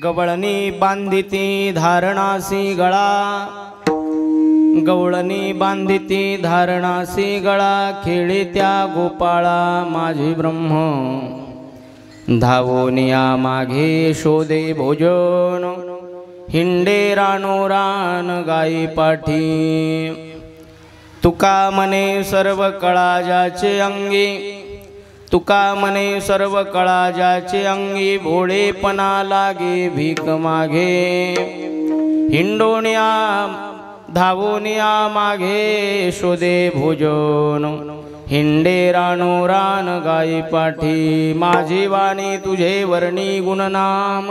गवळणी बांधिती धारणासी गळा, गवळणी बांधिती धारणासी गळा, खेळीत्या गोपाळा माझी ब्रह्म, धावोनिया मागे शोधे भोजन, हिंडे रानोरान गाई पाठी, तुका मने सर्व कळा ज्याचे अंगी, तुका मने सर्व कळा ज्याचे अंगी, भोळेपणा लागे भीक मागे, हिंडोनिया धावोनिया मागे शोधे भोजन, हिंडे रानोरान गाई पाठी, माझी वाणी तुझे वर्णी गुणनाम,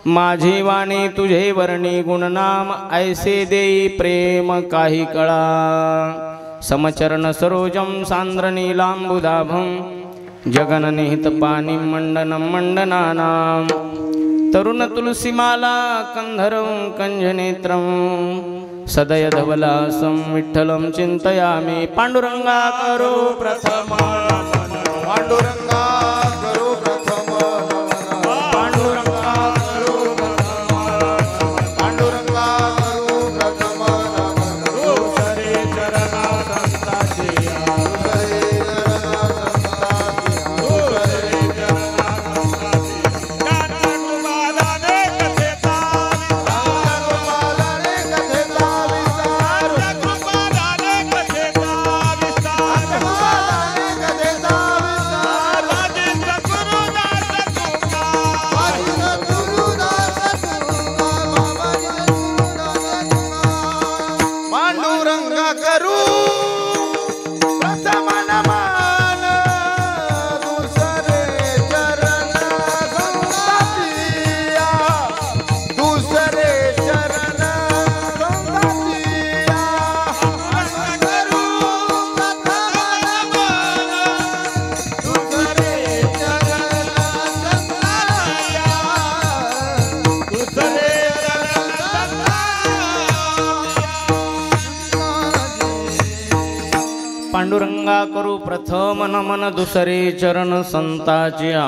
माझी वाणी तुझे वर्णी गुणनाम, ऐसे देई प्रेम काही कळा, समचरण सरोजम सांद्र नीलांबुदाभं, जगननिहित पाणी मंडनं मंडनानां, तरुण तुलसीमाला कंधरं कंजनेत्रं, सदय धवलासं विठ्ठलं चिंतयामि, पांडुरंगा करो प्रथम नमन, पांडुरंगा करो प्रथम नमन, पांडुरंगा करो प्रथम नमन, पांडुरंगा करो प्रथम नमन, दुसरे चरणा संताचे, दुसरे चरणा संताचे, दुसरे चरणा संताचे, ज्ञानगोपालाने कथेचा पांडुरंगा करू प्रथम नमन, दुसरे चरण संताच्या,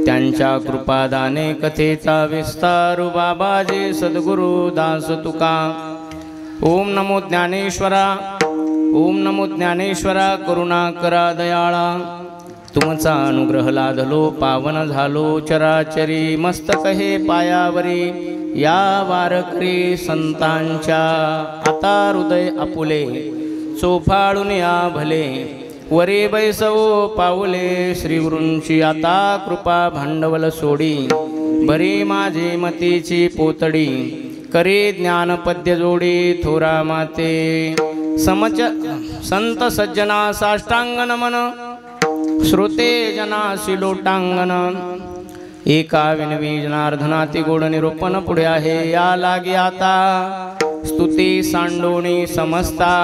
त्यांच्या कृपादाने कथेचा विस्तारू, बाबाजी सद्गुरु दास तुका. ओम नमो ज्ञानेश्वरा, ओम नमो ज्ञानेश्वरा, करुणा करा दयाळा, तुमचा अनुग्रह लादलो पावन झालो चराचरी, मस्तक हे पायावरी या वारकरी संतांच्या, आता हृदय आपुले चोफाळून या भले, वरे बैसवो पाऊले श्रीगुरूंची, आता कृपा भांडवल सोडी, भरी माझी मतीची पोतडी, करे ज्ञानपद्य जोडी थोरा माते, समच संत सज्जना साष्टांग नमन, श्रोते जनासी लोटांगण, एका विनवी जनार्दनाती गोड निरूपण पुढे आहे, या लागे आता स्तुती सांडोणी समस्ता,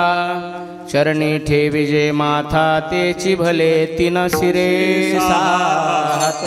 चरणी ठेविजे माथा तेची भले, तीन शिरे सात,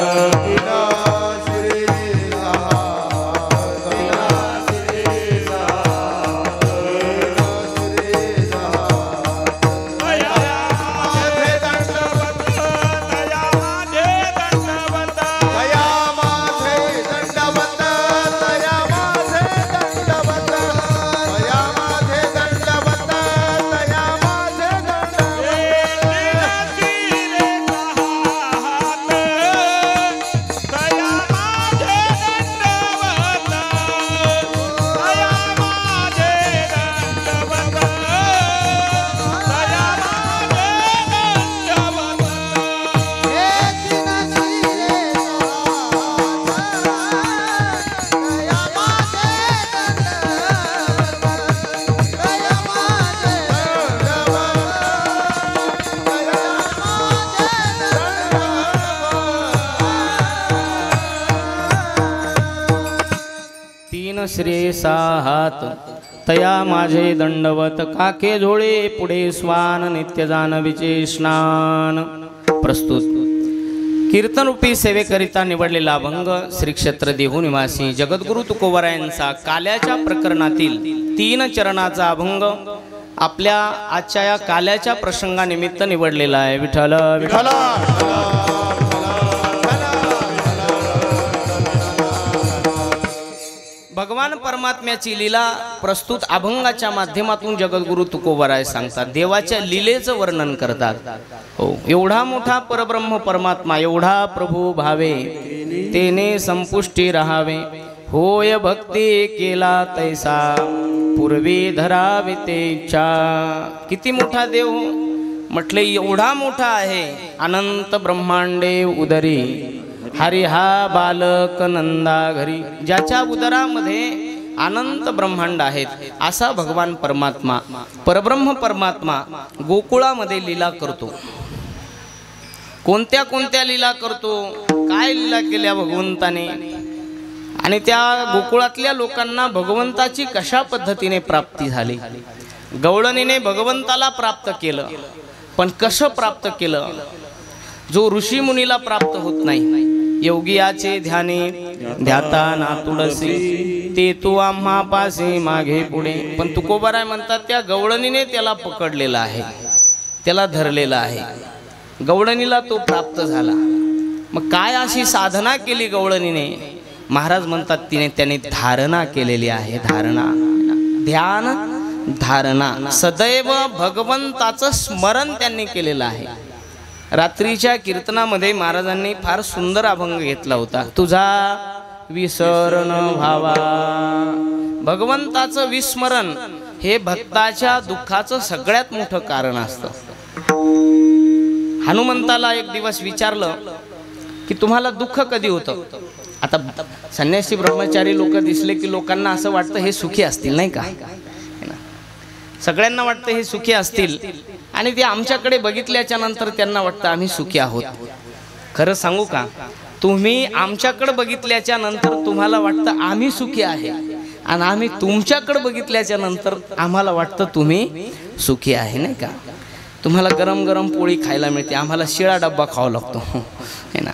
श्री साहात, तया माझे दंडवत, काके झोळे पुढे स्वान, नित्य जानवीचे स्नान. प्रस्तुत कीर्तनरूपी सेवेकरिता निवडलेला अभंग श्री क्षेत्र देहू निवासी जगद्गुरु तुकोबरायांचा काल्याच्या प्रकरणातील 3 चरणाचा अभंग आपल्या आजच्या या काल्याच्या प्रसंगानिमित्त निवडलेला आहे. विठ्ठल विठ्ठल. परमात्म्याची लीला प्रस्तुत अभंगाच्या माध्यमातून जगद्गुरु तुकोबराय सांगतात, देवाच्या लीलेचं वर्णन करतात. हो, एवढा मोठा परब्रह्म परमात्मा, एवढा प्रभू भावे तेने संपुष्टी राहावे. होय भक्ती केला तैसा पूर्वी धरावे ते इच्छा. किती मोठा देव म्हटले, एवढा मोठा आहे. अनंत ब्रह्मांडे उदरी हरी हा बालक नंदा घरी. ज्याच्या उदरामध्ये अनंत ब्रह्मांड आहेत असा भगवान परमात्मा, परब्रह्म परमात्मा गोकुळामध्ये लीला करतो. कोणत्या कोणत्या लीला करतो, काय लीला केल्या भगवंताने, आणि त्या गोकुळातल्या लोकांना भगवंताची कशा पद्धतीने प्राप्ती झाली. गवळणीने भगवंताला प्राप्त केलं, पण कसं प्राप्त केलं, जो ऋषी मुनीला प्राप्त होत नाही. योगियाचे ध्याने ध्याता ना तुळसी ते तू आम्हा पासे मागे पुढे. पण तुकोबाराय म्हणतात, त्या गवळणीने त्याला पकडलेला आहे, त्याला धरलेला आहे. गवळणीला तो प्राप्त झाला. मग काय अशी साधना केली गवळणीने? महाराज म्हणतात, त्याने धारणा केलेली आहे. धारणा, ध्यान धारणा, सदैव भगवंताचं स्मरण त्यांनी केलेलं आहे. रात्रीच्या कीर्तनामध्ये महाराजांनी फार सुंदर अभंग घेतला होता, तुझा विसरण व्हावा. भगवंताचं विस्मरण हे भक्ताच्या दुःखाचं सगळ्यात मोठं कारण असतं. हनुमंताला एक दिवस विचारलं की तुम्हाला दुःख कधी होतं? आता संन्यासी ब्रह्मचारी लोक दिसले की लोकांना असं वाटतं हे सुखी असतील, नाही का? सगळ्यांना वाटतं हे सुखी असतील, आणि ते आमच्याकडे बघितल्याच्या नंतर त्यांना वाटतं आम्ही सुखी आहोत. खरं सांगू का, तुम्ही आमच्याकडे बघितल्याच्या नंतर तुम्हाला वाटतं आम्ही सुखी आहे, आणि आम्ही तुमच्याकडे बघितल्याच्या नंतर आम्हाला वाटतं तुम्ही सुखी आहे, नाही का? तुम्हाला गरम गरम पोळी खायला मिळते, आम्हाला शिळा डब्बा खावा लागतो, है ना?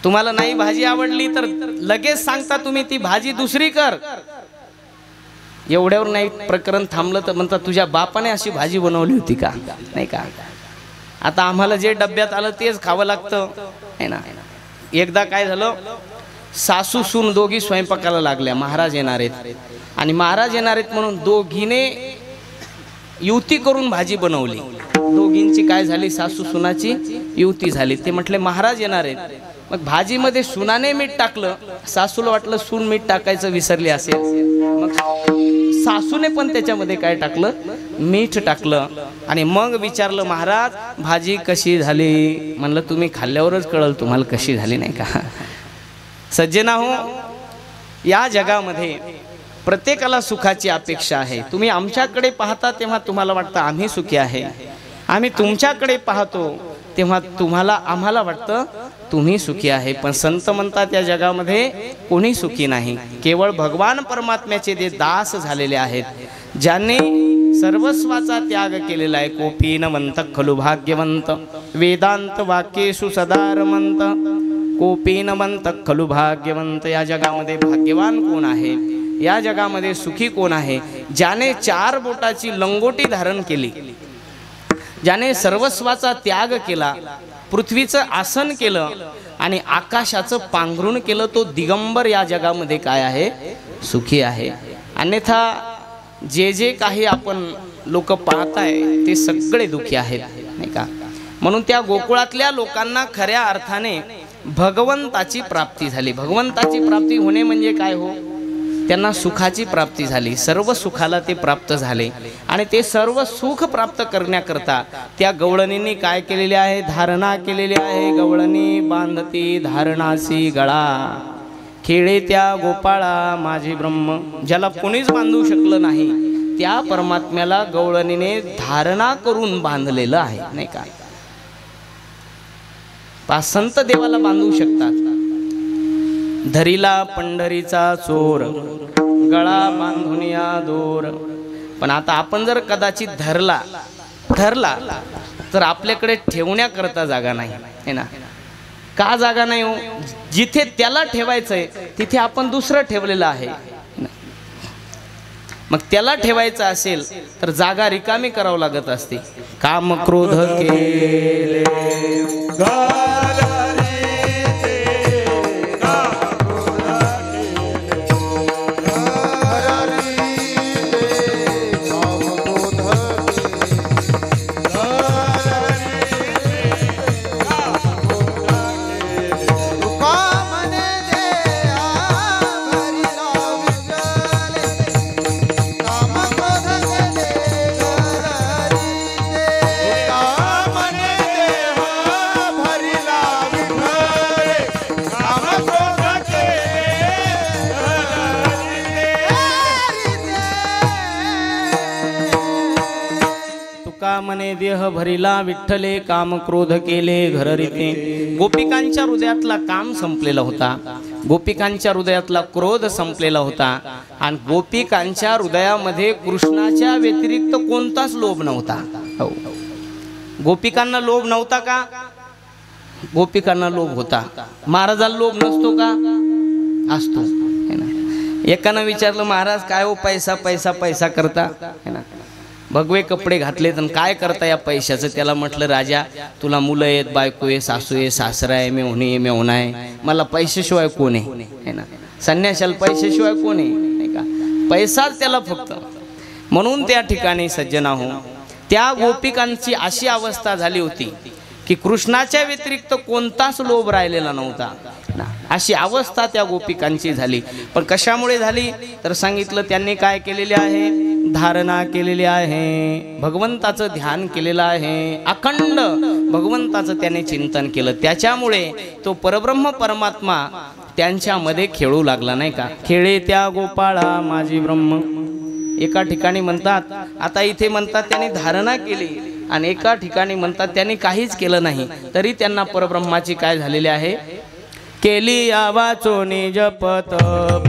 तुम्हाला नाही भाजी आवडली तर लगेच सांगता तुम्ही ती भाजी दुसरी कर. एवढ्यावर नाही प्रकरण थांबलं तर म्हणतात तुझ्या बापाने अशी भाजी बनवली होती का, नाही का? आता आम्हाला जे डब्यात आलं तेच खावं लागतं, है ना? एकदा काय झालं, सासू सून दोघी स्वयंपाकाला लागल्या. महाराज येणार आहेत, आणि महाराज येणार आहेत म्हणून दोघीने युती करून भाजी बनवली. दोघींची काय झाली, सासू सुनाची युती झाली. ते म्हटले महाराज येणार आहेत. मग भाजीमध्ये सुनाने मीठ टाकलं, सासूला वाटलं सून मीठ टाकायचं विसरली असेल, मग सासूने पण त्याच्यामध्ये काय टाकलं, मीठ टाकलं. आणि मग विचारलं महाराज भाजी कशी झाली? म्हणलं तुम्ही खाल्ल्यावरच कळलं तुम्हाला कशी झाली, नाही का? सज्जना हो, या जगामध्ये प्रत्येकाला सुखाची अपेक्षा आहे. तुम्ही आमच्याकडे पाहता तेव्हा तुम्हाला वाटतं आम्ही सुखी आहे, आम्ही तुमच्याकडे पाहतो तेव्हा आम्हाला वाटतं तुम्ही सुखी आहे. पण संत म्हणतात या जगामध्ये कोणी सुखी नाही, केवळ भगवान परमात्म्याचे ते दास झालेले आहेत, ज्यांनी सर्वस्वाचा त्याग केलेला आहे. कोपीनवंत खलु भाग्यवंत वेदांत वाक्येषु सदा रमंत. कोपीनवंत खलु भाग्यवंत. या जगामध्ये भाग्यवान कोण आहे, या जगामध्ये सुखी कोण आहे? ज्याने 4 बोटाची लंगोटी धारण केली, ज्याने सर्वस्वाचा त्याग केला, पृथ्वीचं आसन केलं आणि आकाशाचं पांघरून केलं, तो दिगंबर या जगामध्ये काय आहे, सुखी आहे. अन्यथा जे जे काही आपण लोक पाहताय ते सगळे दुःखी आहेत, नाही का? म्हणून त्या गोकुळातल्या लोकांना खऱ्या अर्थाने भगवंताची प्राप्ती झाली. भगवंताची प्राप्ती होणे म्हणजे काय हो, त्यांना सुखाची प्राप्ती झाली. सर्व सुखाला ते प्राप्त झाले, आणि ते सर्व सुख प्राप्त करण्याकरता त्या गवळणींनी काय केलेले आहे, धारणा केलेली आहे. गवळणी बांधती धारणासी गळा, खेळे त्या गोपाळा माझे ब्रह्म. ज्याला कोणीच बांधू शकलं नाही त्या परमात्म्याला गवळणीने धारणा करून बांधलेलं आहे, नाही का? संत देवाला बांधू शकतात. धरीला पंढरीचा चोर गळा बांधून या दोर. पण आता आपण जर कदाचित धरला तर आपल्याकडे ठेवण्याकरता जागा नाही, है ना? का जागा नाही हो? जिथे त्याला ठेवायचंय तिथे आपण दुसरं ठेवलेलं आहे. मग त्याला ठेवायचं असेल तर जागा रिकामी करावं लागत असते. काम क्रोध केले घेतला मने देह भरिला विठ्ठले काम क्रोध केले घर रीते. गोपिकांच्या हृदयातला काम संपलेला होता, गोपिकांच्या हृदयातला क्रोध संपलेला होता आणि गोपिकांच्या हृदयामध्ये कृष्णाच्या व्यतिरिक्त कोणताच लोभ नव्हता. हो, गोपिकांना लोभ नव्हता का? गोपिकांना लोभ होता. महाराजाला लोभ नसतो का? असतो. एकानं विचारलं, महाराज काय हो पैसा पैसा पैसा करता, है ना, भगवे कपडे घातले तर काय करता या पैशाचं? त्याला म्हटलं, राजा तुला मुलं आहेत, बायको आहे, सासू आहे, सासरा आहे, मेहुणी आहे, मेहुणा आहे, मला पैशाशिवाय कोण आहे, है ना, संन्याशाला पैशाशिवाय कोण आहे, नाही का, पैसाच त्याला फक्त. म्हणून त्या ठिकाणी सज्जना हो, त्या गोपिकांची अशी अवस्था झाली होती की कृष्णाच्या व्यतिरिक्त कोणताच लोभ राहिलेला नव्हता. अशी अवस्था त्या गोपिकांची झाली. पण कशामुळे झाली तर सांगितलं, त्यांनी काय केलेले आहे? धारणा केलेली आहे, भगवंताचं ध्यान केलेलं आहे, अखंड भगवंताचं त्याने चिंतन केलं. त्याच्यामुळे तो परब्रह्म परमात्मा त्यांच्यामध्ये खेळू लागला, नाही का. खेळे त्या गोपाळा माझी ब्रह्म. एका ठिकाणी म्हणतात, आता इथे म्हणतात त्यांनी धारणा केली आणि एका ठिकाणी म्हणतात त्यांनी काहीच केलं नाही, तरी त्यांना परब्रह्माची काय झालेली आहे? केली या वाचोनी जप तप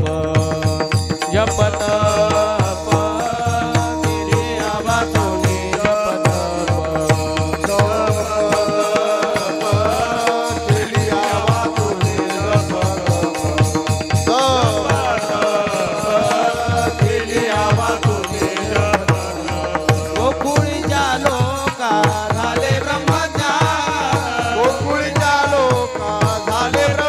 जप तप, केली या वाचोनी जप तप, केली या वाचोनी जप तप, केली या वाचोनी जप तप. गोकुळीच्या लोका झाले ब्रह्मज्ञान, गोकुळीच्या लोका झाले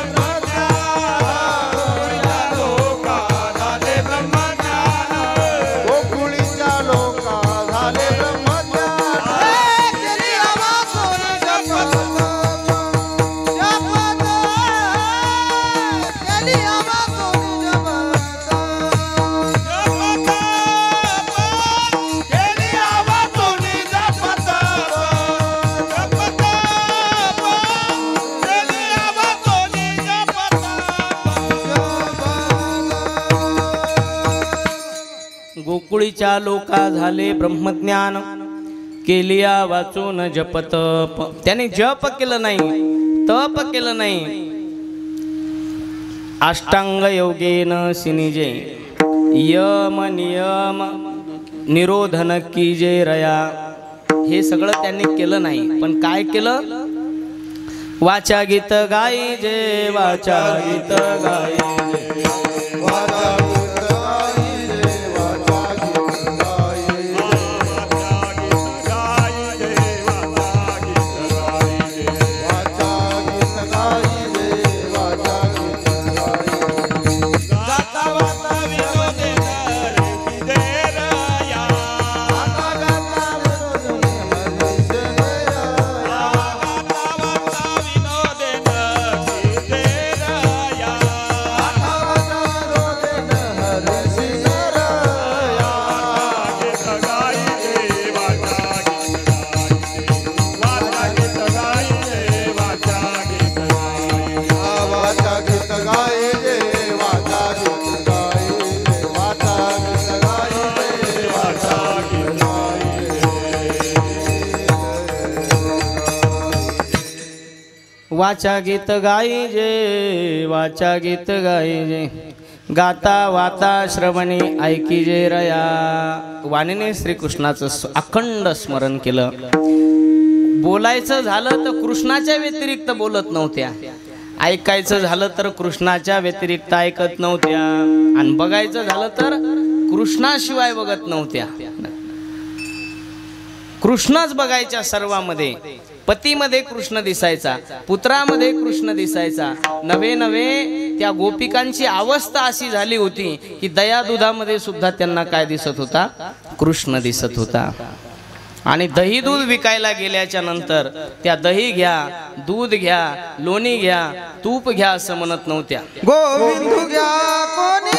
गोकुळीच्या लोका झाले ब्रह्मज्ञान, केलिया वाचून जप तप. त्याने जप केलं नाही, तप केलं नाही. अष्टांग योगेन सिनिजे यम नियम निरोधन कीजे रया. हे सगळं त्यांनी केलं नाही, पण काय केलं? वाचा गीत गाई जे, वाचा गीत गाई जे, वाचा वाचा गीत गाई जे, वाचा गीत गाई जे, गाता वाता श्रवणी ऐकी जे रया. वाणीने श्रीकृष्णाचं अखंड स्मरण केलं. बोलायचं झालं तर कृष्णाच्या व्यतिरिक्त बोलत नव्हत्या, ऐकायचं झालं तर कृष्णाच्या व्यतिरिक्त ऐकत नव्हत्या, आणि बघायचं झालं तर कृष्णाशिवाय बघत नव्हत्या. कृष्णच बघायच्या सर्वांमध्ये. पतीमध्ये कृष्ण दिसायचा, पुत्रामध्ये कृष्ण दिसायचा. नवे नवे त्या गोपिकांची अवस्था अशी झाली होती की दया दुधामध्ये सुद्धा त्यांना काय दिसत होता? कृष्ण दिसत होता. आणि दही दूध विकायला गेल्याच्या नंतर त्या दही घ्या, दूध घ्या, लोणी घ्या, तूप घ्या असं म्हणत नव्हत्या. गोविंद घ्या कोणी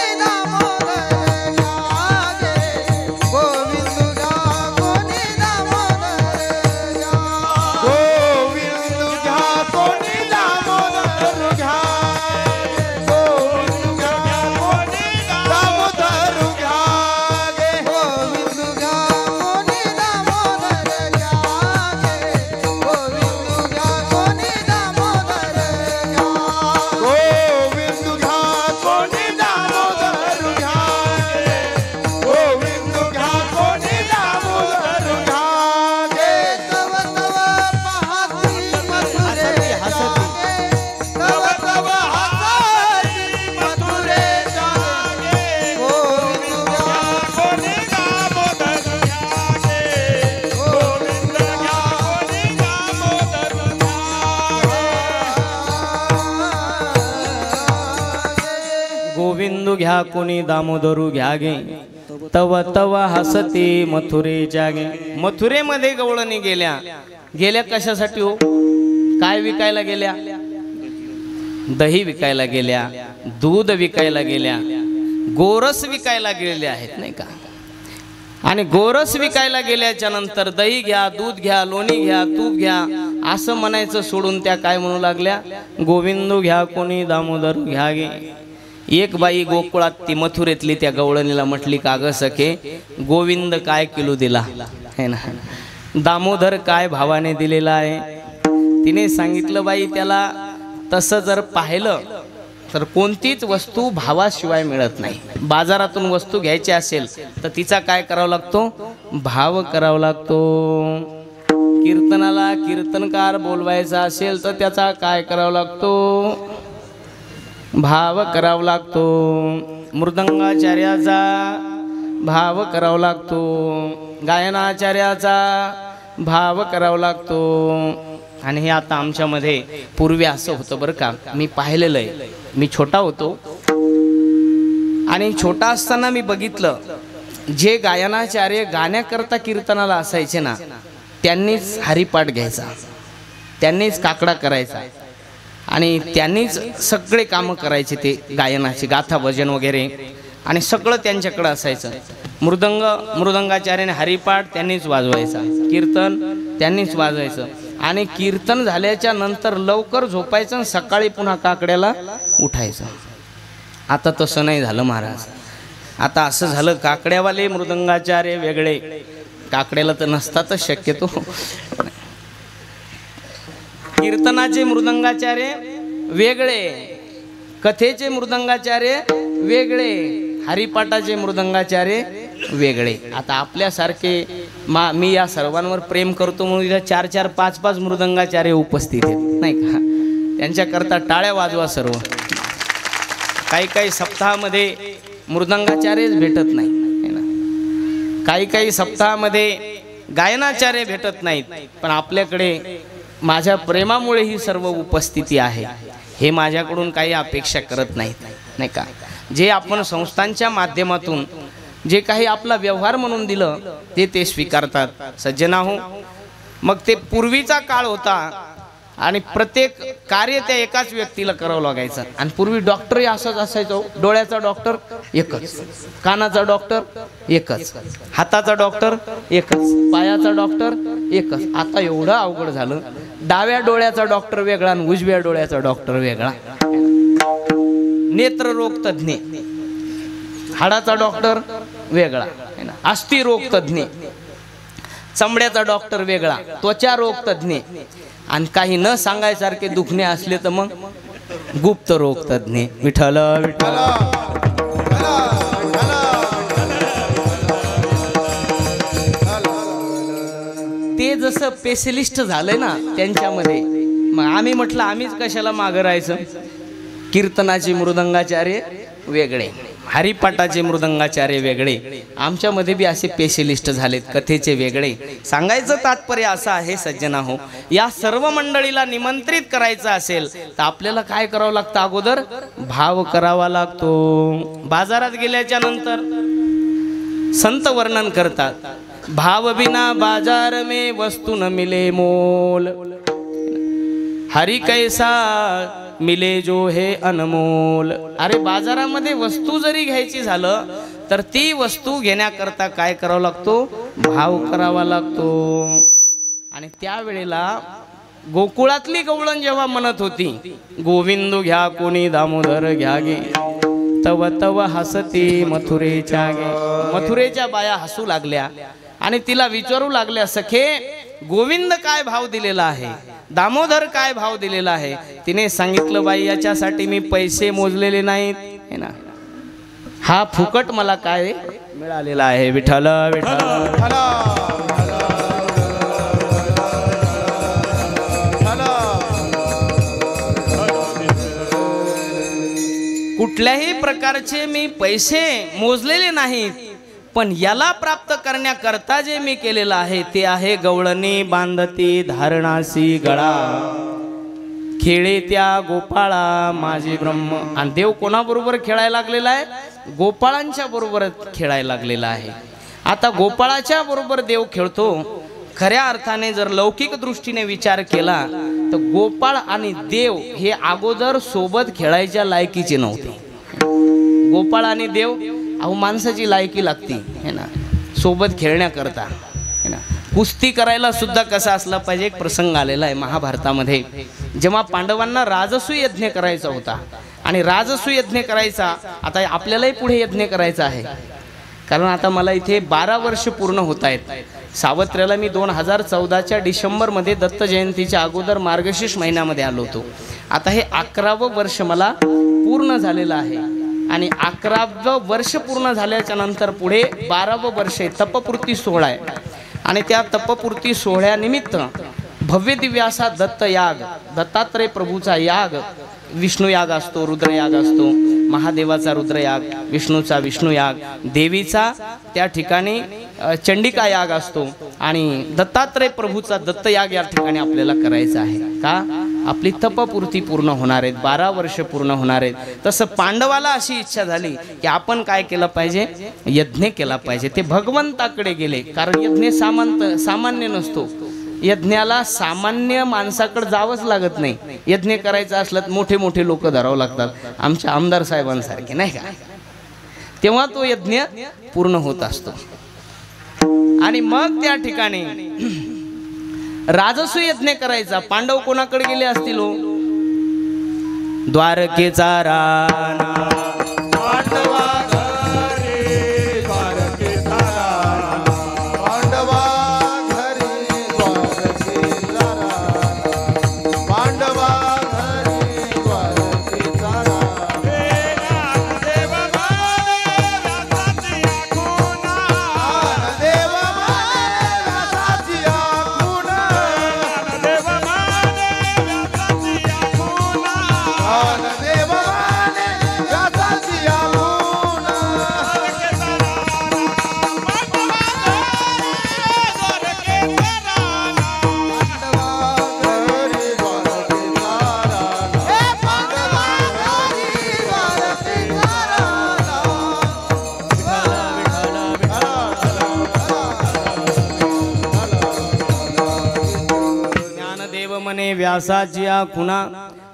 घ्या कोणी दामोदरू घ्या गे तव तव हसते मथुरेच्या गे. मथुरेमध्ये गवळणी गेल्या. गेल्या कशासाठी हो? काय विकायला गेल्या? दही विकायला गेल्या, दूध विकायला गेल्या, गोरस विकायला गेल्या आहेत नाही का. आणि गोरस विकायला गेल्याच्या नंतर दही घ्या, दूध घ्या, लोणी घ्या, तूप घ्या असं म्हणायचं सोडून त्या काय म्हणू लागल्या? गोविंदू घ्या कोणी दामोदर घ्या गे. एक बाई गोकुळात ती मथुरेतली त्या गवळणीला म्हटली, का ग सखे, गोविंद काय किलो दिला है ना, दामोदर काय भावाने दिलेला आहे. तिने सांगितलं, बाई त्याला तसं जर पाहिलं तर कोणतीच वस्तू भावाशिवाय मिळत नाही. बाजारातून वस्तू घ्यायची असेल तर तिचा काय करावा लागतो? भाव करावा लागतो. कीर्तनाला कीर्तनकार बोलवायचा असेल तर त्याचा काय करावा लागतो? भाव करावा लागतो. मृदंगाचार्याचा भाव करावा लागतो. गायनाचार्याचा भाव करावा लागतो. आणि हे आता आमच्यामध्ये पूर्वी असं होतं बरं का, मी पाहिलेलं आहे. मी छोटा होतो आणि छोटा असताना मी बघितलं, जे गायनाचार्य गाण्याकरता कीर्तनाला असायचे ना, त्यांनीच हरिपाठ घ्यायचा, त्यांनीच काकडा करायचा आणि त्यांनीच सगळे कामं करायचे, ते गायनाचे गाथा भजन वगैरे आणि सगळं त्यांच्याकडं असायचं. मृदंगाचार्याने हरिपाठ त्यांनीच वाजवायचा, कीर्तन त्यांनीच वाजवायचं आणि कीर्तन झाल्याच्या नंतर लवकर झोपायचं आणि सकाळी पुन्हा काकड्याला उठायचं. आता तसं नाही झालं महाराज. आता असं झालं, काकड्यावाले मृदंगाचार्य वेगळे, काकड्याला तर नसतातच शक्यतो. कीर्तनाचे मृदंगाचार्य वेगळे, कथेचे मृदंगाचार्य वेगळे, हरिपाठाचे मृदंगाचार्य वेगळे. आता आपल्यासारखे मी या सर्वांवर प्रेम करतो म्हणून इथं 4-4, 5-5 मृदंगाचार्य उपस्थित आहेत नाही का. त्यांच्याकरता टाळ्या वाजवा सर्व. काही सप्ताहामध्ये मृदंगाचार्यच भेटत नाही ना, काही सप्ताहामध्ये गायनाचार्य भेटत नाहीत. पण आपल्याकडे माझ्या प्रेमामुळे ही सर्व उपस्थिती आहे. हे माझ्याकडून काही अपेक्षा करत नाहीत नाही का. जे आपण संस्थांच्या माध्यमातून जे काही आपला व्यवहार म्हणून दिलं ते स्वीकारतात. सज्जनाहो, मग ते पूर्वीचा काळ होता आणि प्रत्येक कार्य त्या एकाच व्यक्तीला करावं लागायचं. आणि पूर्वी डॉक्टरही असंच असायचो. डोळ्याचा डॉक्टर एकच, कानाचा डॉक्टर एकच, हाताचा डॉक्टर एकच, पायाचा डॉक्टर एकच. आता एवढं अवघड झालं, डाव्या डोळ्याचा डॉक्टर वेगळा आणि उजव्या डोळ्याचा डॉक्टर वेगळा. नेत्ररोग तज्ञ, हाडाचा डॉक्टर वेगळा, अस्थिरोग तज्ञ, चमड्याचा डॉक्टर वेगळा, त्वचा रोग तज्ञ, आणि काही न सांगायसारखे दुखणे असले तर मग गुप्त रोग तज्ञ. विठ्ठल विठ्ठल. ते जसं स्पेशलिस्ट झालंय ना त्यांच्यामध्ये, मग आम्ही म्हटलं आम्हीच कशाला मागं राहायचं. कीर्तनाचे मृदंगाचार्य वेगळे, हरिपाठाचे मृदंगाचार्य वेगळे, आमच्यामध्ये बी असे स्पेशलिस्ट झालेत, कथेचे वेगळे. सांगायचं तात्पर्य असं आहे सज्जनाहो, या सर्व मंडळीला निमंत्रित करायचं असेल तर आपल्याला काय करावं लागतं? अगोदर भाव करावा लागतो. बाजारात गेल्याच्या नंतर संत वर्णन करतात, भाव बिना बाजार में वस्तू न मिले मोल, हरि कैसा मिले जो हे अनमोल. अरे बाजारामध्ये वस्तू जरी घ्यायची झालं तर ती वस्तू घेण्याकरता काय करावा लागतो? भाव करावा लागतो. आणि त्यावेळेला गोकुळातली गवळण जेव्हा म्हणत होती, गोविंदू घ्या कोणी दामोदर घ्या गे तव तव हसती मथुरेच्या गे. मथुरेच्या बाया हसू लागल्या आणि तिला विचारू लागल्या, सखे गोविंद काय भाव दिलेला आहे, दामोदर काय भाव दिलेला आहे? तिने सांगितलं, बाई याच्यासाठी मी पैसे मोजलेले नाहीत है ना, हा फुकट मला काय मिळालेला आहे. विठ्ठल विठ्ठल. कुठल्याही प्रकारचे मी पैसे मोजलेले नाहीत, पण याला प्राप्त करण्याकरता जे मी केलेलं आहे ते आहे गवळणी बांधती धारणासी गळा, खेळे त्या गोपाळा माझे ब्रह्म. आणि देव कोणाबरोबर खेळायला लागलेला आहे? गोपाळांच्या बरोबर खेळायला लागलेला आहे. आता गोपाळाच्या बरोबर देव खेळतो. खऱ्या अर्थाने जर लौकिक दृष्टीने विचार केला तर गोपाळ आणि देव हे अगोदर सोबत खेळायच्या लायकीचे नव्हते. गोपाळ आणि देव अहो माणसाची लायकी लागती है ना सोबत खेळण्याकरता है ना. कुस्ती करायला सुद्धा कसा असला पाहिजे. एक प्रसंग आलेला आहे महाभारतामध्ये. जेव्हा पांडवांना राजसूय यज्ञ करायचा होता आणि राजसूय यज्ञ करायचा, आता आपल्यालाही पुढे यज्ञ करायचा आहे. कारण आता मला इथे 12 वर्ष पूर्ण होत आहेत. सावत्र्याला मी 2014च्या डिसेंबरमध्ये दत्त जयंतीच्या अगोदर मार्गशीर्ष महिन्यामध्ये आलो होतो. आता हे 11वं वर्ष मला पूर्ण झालेलं आहे आणि 11वं वर्ष पूर्ण झाल्याच्या नंतर पुढे 12वं वर्ष तपपूर्ती सोहळा आहे आणि त्या तपपूर्ती सोहळ्यानिमित्त भव्य दिव्य असा दत्त याग, दत्तात्रय प्रभूचा याग, विष्णुयाग असतो, रुद्रयाग असतो, महादेवाचा रुद्रयाग, विष्णूचा विष्णुयाग, देवीचा त्या ठिकाणी चंडिका याग असतो आणि दत्तात्रय प्रभूचा दत्तयाग या ठिकाणी आपल्याला करायचा आहे. का? आपली तपपूर्ती पूर्ण होणार आहेत, 12 वर्ष पूर्ण होणार आहेत. तसं पांडवाला अशी इच्छा झाली की आपण काय केलं पाहिजे, यज्ञ केला पाहिजे. ते भगवंताकडे गेले. कारण यज्ञ सामान्य नसतो. यज्ञाला सामान्य माणसाकडे जावंच लागत नाही. यज्ञ करायचं असलं तर मोठे मोठे लोक धरावं लागतात, आमच्या आमदार साहेबांसारखे नाही का. तेव्हा तो यज्ञ पूर्ण होत असतो. आणि मग त्या ठिकाणी राजसूय यज्ञ करायचा. पांडव कोणाकडे गेले असतील हो? द्वारकेचा राणा पांडवा घरी, द्वारकेचा राणा पांडवा घरी, द्वारकेचा राणा पांडवा घरी, द्वारकेचा राणा. देव माने व्यासाची आखुना, देव माने व्यासाची आखुना, देव माने व्यासाची आखुना, देव माने व्यासाची आखुना. ज्ञानदेव म्हणे व्यासाची आखुना,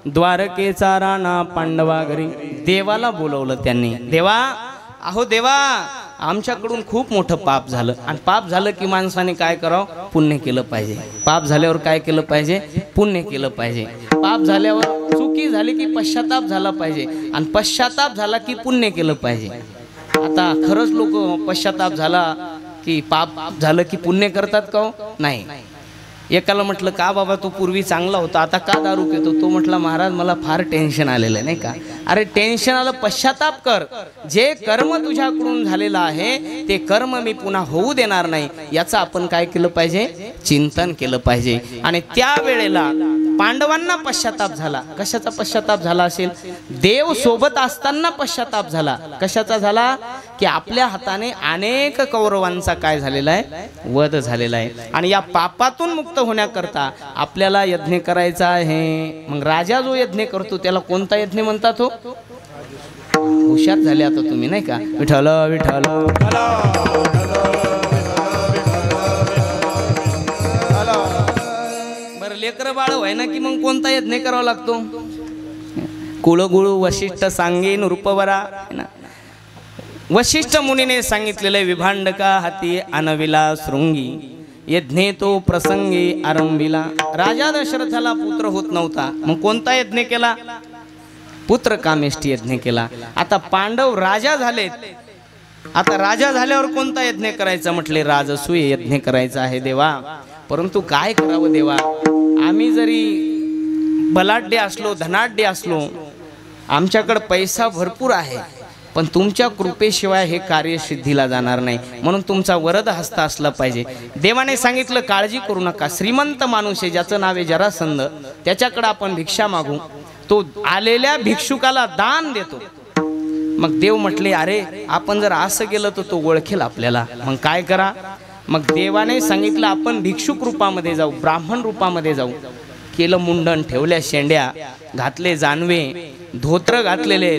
द्वारकेचा राणा पांडवा घरी. देवाला बोलवलं त्यांनी. देवा, अहो देवा, आमच्याकडून खूप मोठं पाप झालं आणि पाप झालं की माणसाने काय करावं, पुण्य केलं पाहिजे. पाप झाल्यावर काय केलं पाहिजे, पुण्य केलं पाहिजे. पाप झाल्यावर चुकी झाली की पश्चाताप झाला पाहिजे आणि पश्चाताप झाला की पुण्य केलं पाहिजे. आता खरंच लोक पश्चाताप झाला की पाप झालं की पुण्य करतात का हो? नाही. एकाला म्हटलं का बाबा तू पूर्वी चांगला होता आता का दारू पितो? तो म्हटला महाराज मला फार टेन्शन आलेलं आहे. नाही का? अरे टेन्शन आलं, पश्चाताप कर. जे कर्म तुझ्याकडून झालेलं आहे ते कर्म मी पुन्हा होऊ देणार नाही याचं आपण काय केलं पाहिजे, चिंतन केलं पाहिजे. आणि त्या वेळेला पांडवांना पश्चाताप झाला. कशाचा पश्चाताप झाला असेल? देव सोबत असताना पश्चाताप झाला. कशाचा झाला? की आपल्या हाताने अनेक कौरवांचा काय झालेला आहे, वध झालेला आहे. आणि या पापातून मुक्त होण्याकरता आपल्याला यज्ञ करायचा आहे. मग राजा जो यज्ञ करतो त्याला कोणता यज्ञ म्हणतात हो? हुशार झाले आता तुम्ही नाही का. विठ्ठल विठ्ठल बरं, लेकर बाळ व्हाय ना की मग कोणता यज्ञ करावा लागतो? कुळगुळू वशिष्ठ सांगे नृपवरा ना. वशिष्ठ मुनीने सांगितलेले विभांडका हाती अनविला शृंगी यज्ञे तो प्रसंगी आरंभिला. राजा दशरथाला पुत्र होत नव्हता, मग कोणता यज्ञ केला? पुत्र कामेष्टी यज्ञ केला. आता पांडव राजा झालेत. आता राजा झाल्यावर कोणता यज्ञ करायचा म्हटले? राजसूय यज्ञ करायचा आहे देवा. परंतु काय करावं देवा? आम्ही जरी बलाढ्य असलो, धनाढ्य असलो, आमच्याकडे पैसा भरपूर आहे, पण तुमच्या कृपेशिवाय हे कार्य सिद्धीला जाणार नाही. म्हणून तुमचा वरद हस्त असला पाहिजे. देवाने सांगितलं काळजी करू नका. श्रीमंत माणूस आहे ज्याचं नाव आहे जरासंध, त्याच्याकडे आपण भिक्षा मागू, तो आलेल्या भिक्षुकाला दान देतो. मग देव म्हटले अरे आपण जर असं गेलं तर तो ओळखेल आपल्याला. मग काय करा? मग देवाने सांगितलं आपण भिक्षुक रूपामध्ये जाऊ, ब्राह्मण रूपामध्ये जाऊ. केलं मुंडन, ठेवल्या शेंड्या, घातले जानवे, धोत्र घातलेले,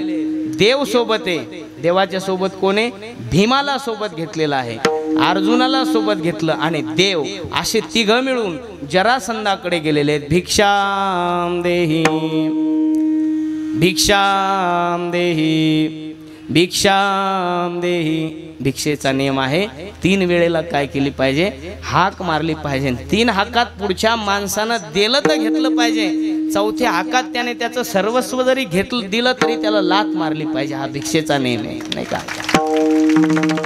देव सोबत आहे. देवाच्या सोबत कोण आहे? भीमाला सोबत घेतलेला आहे, अर्जुनाला सोबत घेतलं आणि देव असे तिघं मिळून जरासंधाकडे गेलेले आहेत. भिक्षाम देही भिक्षाम देही भिक्षाम देही. भिक्षेचा नियम आहे 3 वेळेला काय केली पाहिजे? हाक मारली पाहिजे. 3 हाकात पुढच्या माणसानं दिलं तर घेतलं पाहिजे. 4थ्या हाकात त्याने त्याचं सर्वस्व जरी घेतलं दिलं तरी त्याला लाथ मारली पाहिजे. हा भिक्षेचा नियम आहे, नाही का?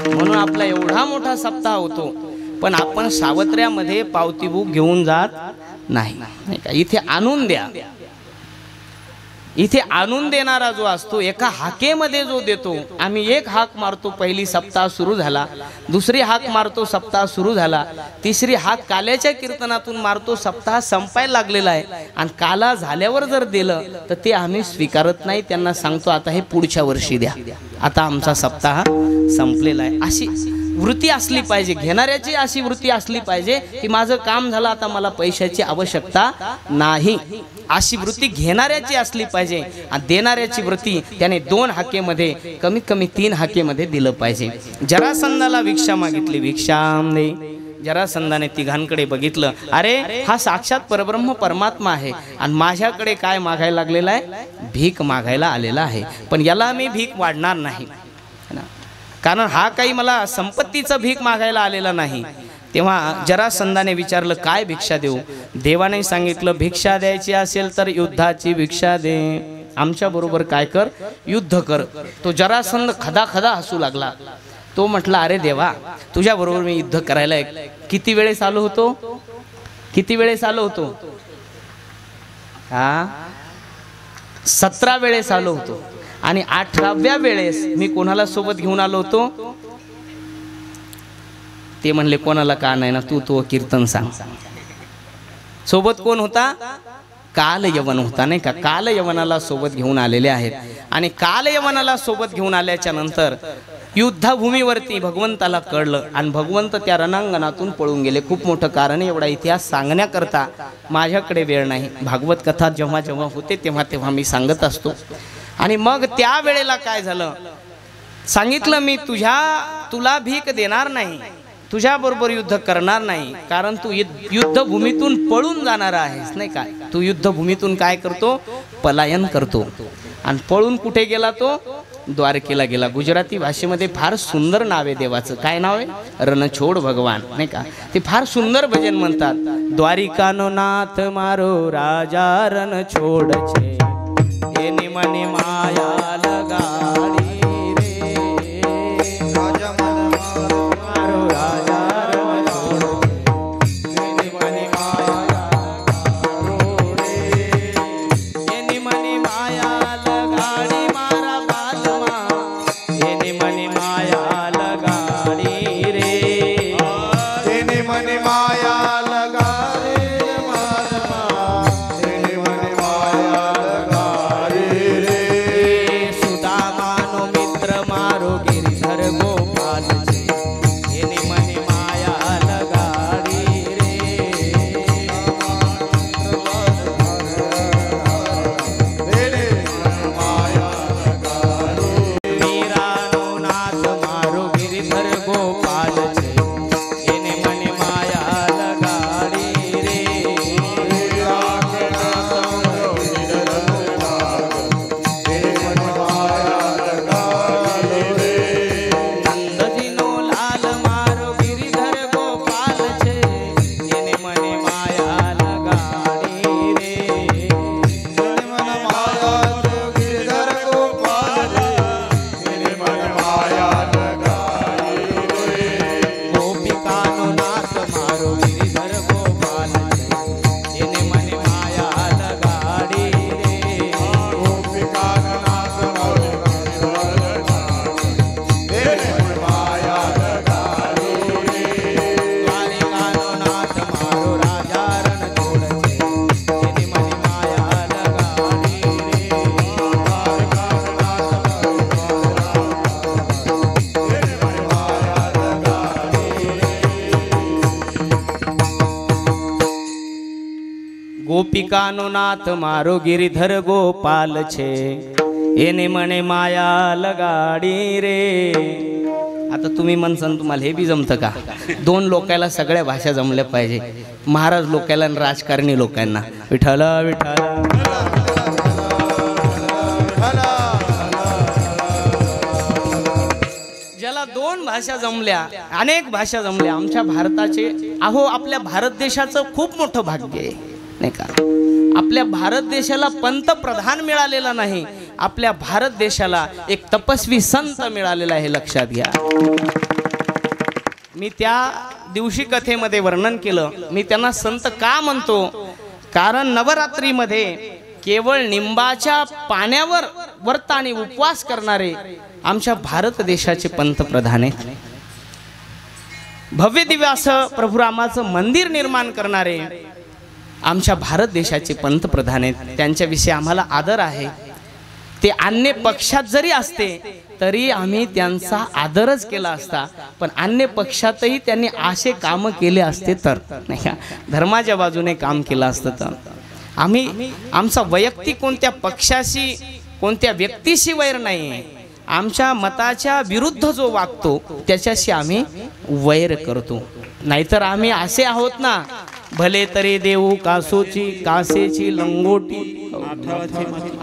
म्हणून आपला एवढा मोठा सप्ताह होतो, पण आपण सावत्र्यामध्ये पावती बुक घेऊन जात नाही, नाही का? इथे आणून द्या. इथे आणून देणारा जो असतो एका हाकेमध्ये जो देतो. आम्ही एक हाक मारतो, पहिली सप्ताह सुरू झाला, दुसरी हाक मारतो, सप्ताह सुरू झाला, तिसरी हाक काल्याच्या कीर्तनातून मारतो, सप्ताह संपायला लागलेला आहे. आणि काला झाल्यावर जर दिलं तर ते आम्ही स्वीकारत नाही. त्यांना सांगतो आता हे पुढच्या वर्षी द्या, आता आमचा सप्ताह संपलेला आहे. अशी वृत्ती असली पाहिजे, घेणाऱ्याची अशी वृत्ती असली पाहिजे की माझं काम झालं, आता मला पैशाची आवश्यकता नाही. अशी वृत्ती घेणाऱ्याची असली पाहिजे. आणि देणाऱ्याची वृत्ती त्याने 2 हाकेमध्ये, कमीत कमी 3 हाकेमध्ये दिलं पाहिजे. जरासंधाला भिक्षा मागितली, भिक्षाम दे. जरासंधाने तिघांकडे बघितलं, अरे हा साक्षात परब्रह्म परमात्मा आहे आणि माझ्याकडे काय मागायला लागलेला आहे? भीक मागायला आलेला आहे. पण याला मी भीक वाढणार नाही, कारण हा काही मला संपत्तीचं भीक मागायला आलेला नाही. तेव्हा जरासंधाने विचारलं काय भिक्षा देऊ? देवाने सांगितलं भिक्षा द्यायची असेल तर युद्धाची भिक्षा दे, आमच्या बरोबर काय कर? युद्ध कर. तो जरासंध खदा खदा हसू लागला. तो म्हटला अरे देवा, तुझ्या बरोबर मी युद्ध करायला किती वेळेस आलो होतो? किती वेळेस आलो होतो? 17 वेळेस आलो होतो. आणि 18व्या वेळेस मी कोणाला सोबत घेऊन आलो होतो? ते म्हणले कोणाला का नाही ना, तू तो कीर्तन सांग. सोबत कोण होता? काल यवन होता, नाही का? काल यवनाला सोबत घेऊन आलेले आहेत. आणि काल यवनाला सोबत घेऊन आल्याच्या नंतर युद्धभूमीवरती भगवंताला कळलं आणि भगवंत त्या रणांगणातून पळून गेले. खूप मोठं कारण, एवढा इतिहास सांगण्याकरता माझ्याकडे वेळ नाही. भागवत कथा जेव्हा जेव्हा होते तेव्हा तेव्हा मी सांगत असतो. आणि मग त्या वेळेला काय झालं? सांगितलं मी तुला भीक देणार नाही, तुझ्या बरोबर युद्ध करणार नाही, कारण तू युद्धभूमीतून पळून जाणार आहेस, नाही का? तू युद्धभूमीतून काय करतो? पलायन करतो. आणि पळून कुठे गेला तो? द्वारकेला गेला. गुजराती भाषेमध्ये फार सुंदर नाव आहे देवाचं. काय नाव आहे? रणछोड भगवान, नाही का? ते फार सुंदर भजन म्हणतात. द्वारिकानो नाथ मारो राजा रणछोड छे, एनी मनी माया लगाडी रे, राजा मन मारो राजा रणछोड छे, एनी मनी माया लगाडो रे, एनी मनी माया लगाडी मारा बालमा, एनी मनी माया लगाडी रे, एनी मनी माया लगाडी बालमा, एनी मनी माया गोपिकानो नाथ मारो गिरिधर गोपाल छे, येणे म्हणे माया लगाडी रे. आता तुम्ही म्हणसान तुम्हाला हे बी जमतं का? दोन लोकायला सगळ्या भाषा जमल्या पाहिजे, महाराज लोकायला आणि राजकारणी लोकांना. विठ्ठल विठ्ठल. ज्याला दोन भाषा जमल्या, अनेक भाषा जमल्या, आमच्या भारताचे अहो आपल्या भारत देशाचं खूप मोठं भाग्य आहे नाही का? आपल्या भारत देशाला पंतप्रधान मिळालेला नाही, आपल्या भारत देशाला एक तपस्वी संत मिळालेला आहे, लक्षात घ्या. मी त्या दिवशी कथेमध्ये वर्णन केलं. मी त्यांना संत का म्हणतो? कारण नवरात्रीमध्ये केवळ निंबाच्या पाण्यावर व्रत आणि उपवास करणारे आमच्या भारत देशाचे पंतप्रधान आहेत. भव्य दिव्य असं प्रभू रामाचं मंदिर निर्माण करणारे आमच्या भारत देशाचे पंतप्रधान आहेत. त्यांच्याविषयी आम्हाला आदर आहे. ते अन्य पक्षात जरी असते तरी आम्ही त्यांचा आदरच केला असता, पण अन्य पक्षातही त्यांनी असे काम केले असते तर नाही का, धर्माच्या बाजूने काम केलं असतं तर आम्ही आमचा वैयक्तिक कोणत्या पक्षाशी कोणत्या व्यक्तीशी वैर नाही. आमच्या मताच्या विरुद्ध जो वागतो त्याच्याशी आम्ही वैर करतो. नाहीतर आम्ही असे आहोत ना, भले तरी देऊ कासेची लंगोटी.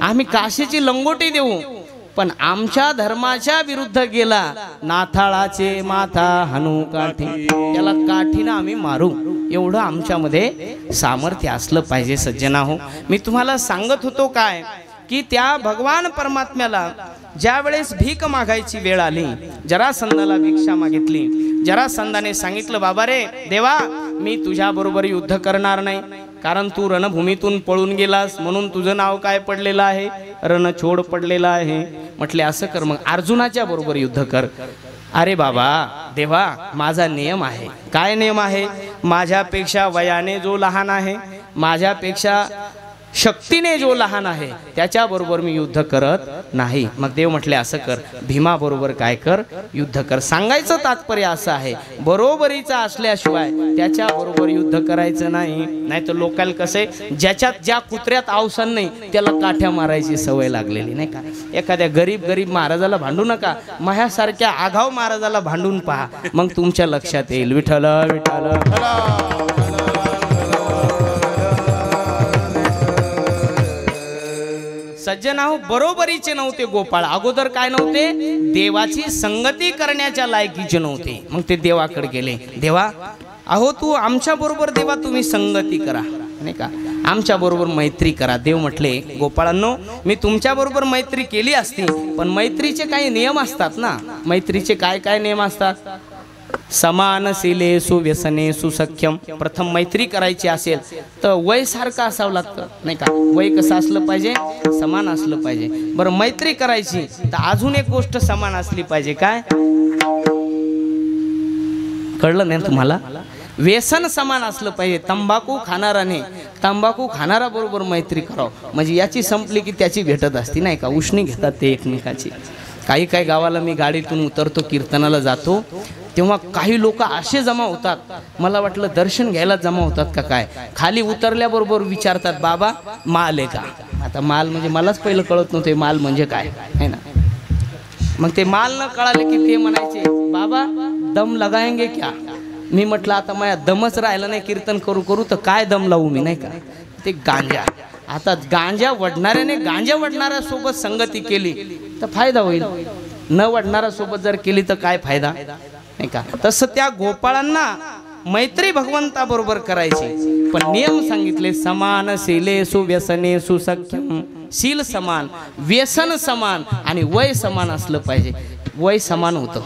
आम्ही काशीची लंगोटी देऊ, पण आमच्या धर्माच्या विरुद्ध गेला नाथाळाचे माथा हनु काठी, त्याला काठीनं आम्ही मारू. एवढं आमच्यामध्ये सामर्थ्य असलं पाहिजे सज्जना हो. मी तुम्हाला सांगत होतो काय की त्या भगवान परमात्म्याला ज्या वेळेस भीक मागायची वेळ आली, जरासंधाला भिक्षा मागितली. जरासंधाने सांगितलं, बाबा रे देवा, मी तुझ्या बरोबर युद्ध करणार नाही, कारण तू रणभूमीतून पळून गेलास म्हणून तुझं नाव काय पडलेलं आहे? रणछोड पडलेलं आहे. म्हटले असं कर, मग अर्जुनाच्या बरोबर युद्ध कर. अरे बाबा देवा, माझा नियम आहे. काय नियम आहे? माझ्यापेक्षा वयाने जो लहान आहे, माझ्यापेक्षा शक्तीने जो लहान आहे त्याच्याबरोबर मी युद्ध करत नाही. मग देव म्हटले असं कर, भीमा बरोबर काय कर? युद्ध कर. सांगायचं तात्पर्य असं आहे, बरोबरीचा असल्याशिवाय त्याच्या बरोबर युद्ध करायचं नाही. नाही तर लोकांना कसे, ज्याच्यात ज्या कुत्र्यात अवसान नाही त्याला काठ्या मारायची सवय लागलेली नाही का? एखाद्या गरीब महाराजाला भांडू नका, माझ्यासारख्या आघाव महाराजाला भांडून पहा, मग तुमच्या लक्षात येईल. विठ्ठल विठ्ठल. सज्जनाहो, बरोबरीचे नव्हते गोपाळ. अगोदर काय नव्हते? देवाची संगती करण्याच्या लायकीचे नव्हते. मग ते देवाकडे गेले. देवा, अहो तू आमच्या बरोबर, देवा तुम्ही संगती करा नाही का, आमच्या बरोबर मैत्री करा. देव म्हटले, गोपाळांनो, मी तुमच्या बरोबर मैत्री केली असती, पण मैत्रीचे काही नियम असतात ना. मैत्रीचे काय काय नियम असतात? समानशीले सुव्यसने सुसख्यम. प्रथम मैत्री करायची असेल तर वय सारखं असावं लागतं नाही का? वय कसं असलं पाहिजे? समान असलं पाहिजे. बरं, मैत्री करायची तर अजून एक गोष्ट समान असली पाहिजे. काय? कळलं नाही तुम्हाला? व्यसन समान असलं पाहिजे. तंबाखू खाणाराने तंबाखू खाणारा बरोबर मैत्री करावं, म्हणजे याची संपली की त्याची भेटत असती नाही का? उष्णी घेतात ते एकमेकाची. काही गावाला मी गाडीतून उतरतो, कीर्तनाला जातो, तेव्हा काही लोक असे जमा होतात, मला वाटलं दर्शन घ्यायला जमा होतात का काय. खाली उतरल्याबरोबर विचारतात, बाबा माल आहे का? आता माल म्हणजे मलाच पहिलं कळत नव्हते माल म्हणजे काय आहे ना. मग ते माल न कळाले की ते म्हणायचे, बाबा दम लगाएंगे क्या? मी म्हटलं आता माझ्या दमच राहिला नाही, कीर्तन करू करू तर काय दम लावू मी नाही का. ते गांजा. आता गांजा वडणाऱ्याने गांजा वडणाऱ्या सोबत संगती केली तर फायदा होईल, न वडणाऱ्या सोबत जर केली तर काय फायदा नाही का. तसं त्या गोपाळांना मैत्री भगवंताबरोबर करायची, पण नियम सांगितले, समानशीले सुव्यसने सुसख्यम. शील समान, व्यसन समान आणि वय समान असलं पाहिजे. वय समान होतं